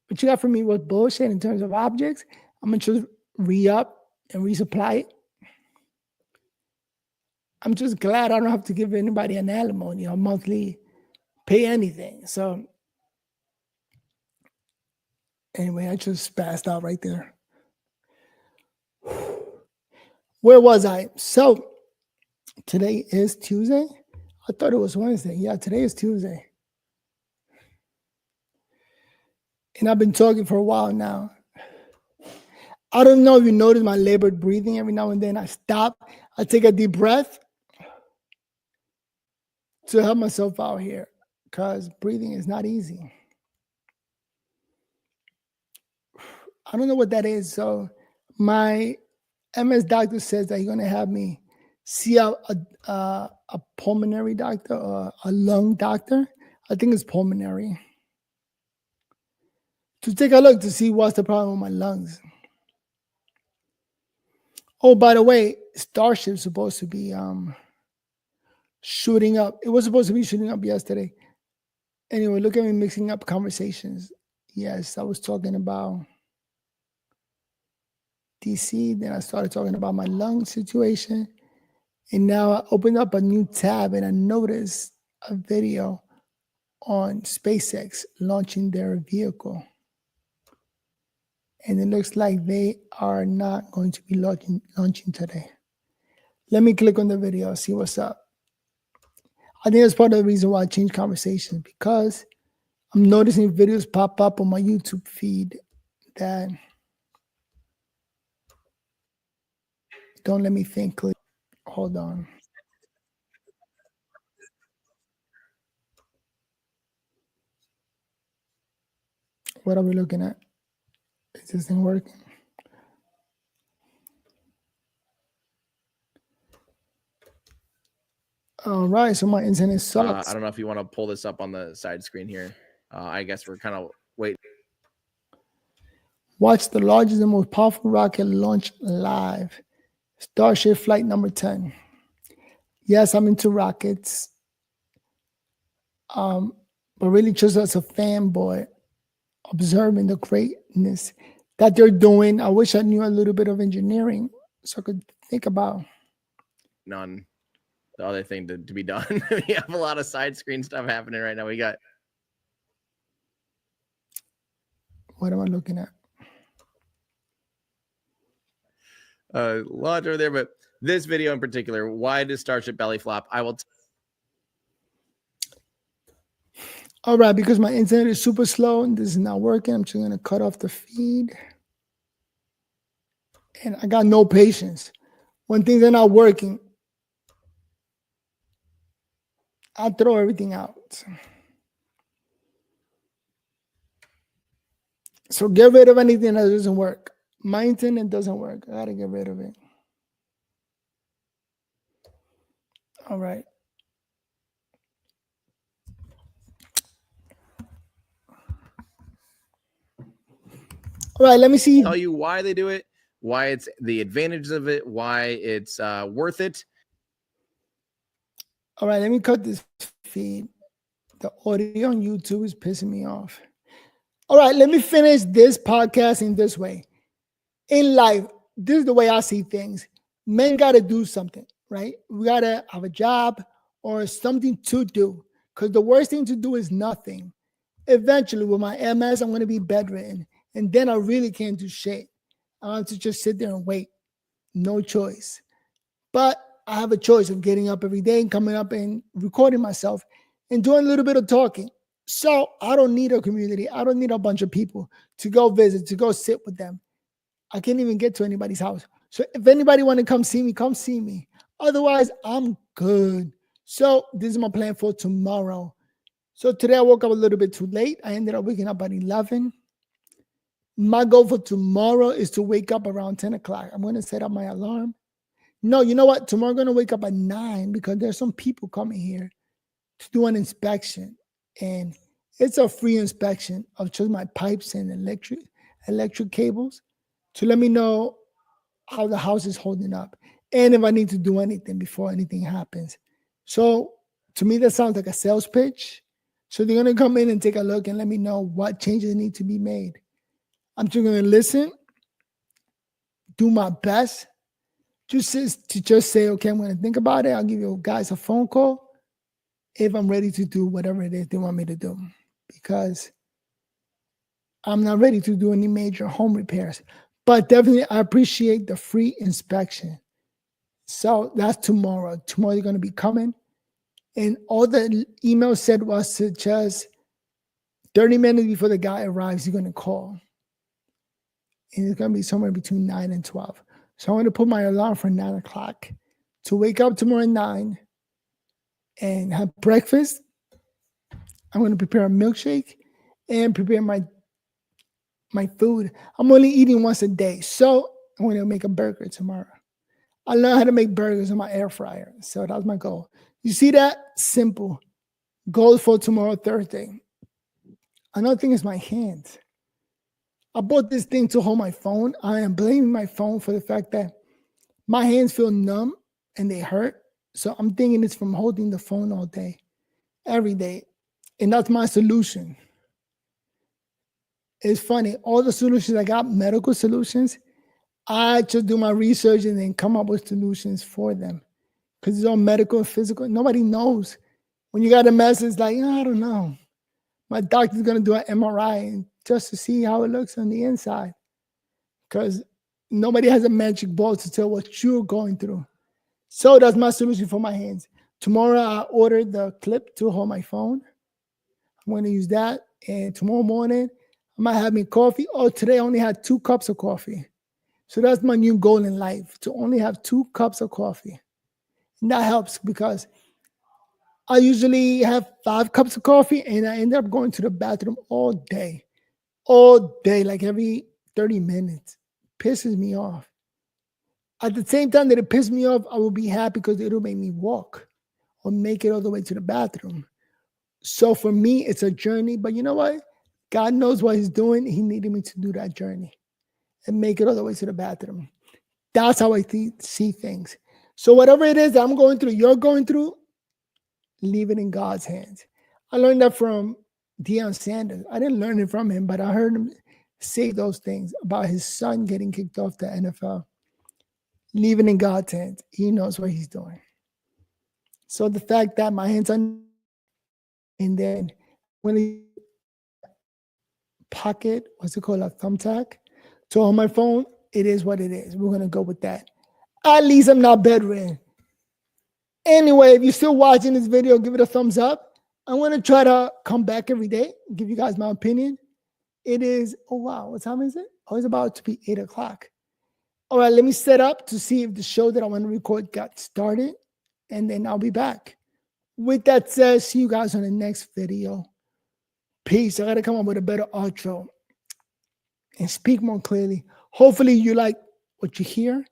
what you got from me was bullshit in terms of objects. I'm going to just re-up and resupply it. I'm just glad I don't have to give anybody an alimony or monthly pay anything. So anyway, I just passed out right there. Where was I? So today is Tuesday. I thought it was Wednesday. Yeah, today is Tuesday. And I've been talking for a while now. I don't know if you notice my labored breathing every now and then. I stop. I take a deep breath to help myself out here because breathing is not easy. I don't know what that is. So my MS doctor says that he's going to have me see a pulmonary doctor or a lung doctor. I think it's pulmonary. To take a look to see what's the problem with my lungs. Oh, by the way, Starship's supposed to be shooting up. It was supposed to be shooting up yesterday. Anyway, look at me mixing up conversations. Yes, I was talking about DC. Then I started talking about my lung situation. And now I opened up a new tab and I noticed a video on SpaceX launching their vehicle. And it looks like they are not going to be launching today. Let me click on the video, see what's up. I think that's part of the reason why I changed conversations, because I'm noticing videos pop up on my YouTube feed that don't let me think clearly. Hold on. What are we looking at? Is this thing working? All right, so my internet sucks. I don't know if you want to pull this up on the side screen here. I guess we're kind of Wait. Watch the largest and most powerful rocket launch live. Starship flight number 10. Yes, I'm into rockets. But really just as a fanboy, observing the greatness that they're doing. I wish I knew a little bit of engineering so I could think about. None. The other thing to be done. We have a lot of side screen stuff happening right now. We got. What am I looking at? Launch over there, but this video in particular, why does Starship belly flop? I will. All right, because my internet is super slow and this is not working, I'm just going to cut off the feed. And I got no patience. When things are not working, I throw everything out. So get rid of anything that doesn't work. My internet doesn't work. I gotta get rid of it. All right. All right, let me see. Tell you why they do it, why it's the advantages of it, why it's worth it. All right, let me cut this feed. The audio on YouTube is pissing me off. All right, let me finish this podcast in this way. In life, this is the way I see things. Men got to do something, right? We got to have a job or something to do because the worst thing to do is nothing. Eventually, with my MS, I'm going to be bedridden. And then I really can't do shit. I have to just sit there and wait. No choice. But I have a choice of getting up every day and coming up and recording myself and doing a little bit of talking. So I don't need a community. I don't need a bunch of people to go visit, to go sit with them. I can't even get to anybody's house. So if anybody want to come see me, come see me. Otherwise, I'm good. So this is my plan for tomorrow. So today I woke up a little bit too late. I ended up waking up at 11. My goal for tomorrow is to wake up around 10 o'clock. I'm going to set up my alarm. No, you know what? Tomorrow I'm going to wake up at 9 because there's some people coming here to do an inspection. And it's a free inspection of just my pipes and electric cables to let me know how the house is holding up and if I need to do anything before anything happens. So to me, that sounds like a sales pitch. So they're going to come in and take a look and let me know what changes need to be made. I'm just going to listen, do my best, just say, okay, I'm going to think about it. I'll give you guys a phone call if I'm ready to do whatever it is they want me to do, because I'm not ready to do any major home repairs. But definitely, I appreciate the free inspection. So that's tomorrow. Tomorrow you're going to be coming. And all the email said was to just 30 minutes before the guy arrives, you're going to call. And it's going to be somewhere between 9 and 12. So I'm going to put my alarm for 9 o'clock to wake up tomorrow at 9 and have breakfast. I'm going to prepare a milkshake and prepare my food. I'm only eating once a day. So I'm going to make a burger tomorrow. I learned how to make burgers in my air fryer. So that was my goal. You see that? Simple. Goal for tomorrow, Thursday. Another thing is my hands. I bought this thing to hold my phone. I am blaming my phone for the fact that my hands feel numb and they hurt. So I'm thinking it's from holding the phone all day, every day. And that's my solution. It's funny. All the solutions I got, medical solutions, I just do my research and then come up with solutions for them. Because it's all medical and physical. Nobody knows. When you got a mess, it's like, I don't know. My doctor's going to do an MRI just to see how it looks on the inside. Because nobody has a magic ball to tell what you're going through. So that's my solution for my hands. Tomorrow, I ordered the clip to hold my phone. I'm going to use that. And tomorrow morning, I might have me coffee. Oh, today I only had 2 cups of coffee. So that's my new goal in life, to only have 2 cups of coffee. And that helps because I usually have 5 cups of coffee and I end up going to the bathroom all day, like every 30 minutes. Pisses me off. At the same time that it pisses me off, I will be happy because it'll make me walk or make it all the way to the bathroom. So for me, it's a journey. But you know what? God knows what he's doing. He needed me to do that journey and make it all the way to the bathroom. That's how I see things. So whatever it is that I'm going through, you're going through, leave it in God's hands. I learned that from Deion Sanders. I didn't learn it from him, but I heard him say those things about his son getting kicked off the NFL. Leave it in God's hands. He knows what he's doing. So the fact that my hands are, and then when he pocket, what's it called, a thumbtack, to on my phone, it is what it is. We're gonna go with that. At least I'm not bedridden. Anyway, if you're still watching this video, give it a thumbs up. I'm gonna try to come back every day, give you guys my opinion. It is, oh wow, what time is it? Oh, it's about to be 8 o'clock. All right, let me set up to see if the show that I want to record got started, and then I'll be back. With that said, see you guys on the next video. Peace. I got to come up with a better outro and speak more clearly. Hopefully you like what you hear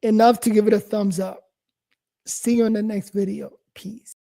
enough to give it a thumbs up. See you on the next video. Peace.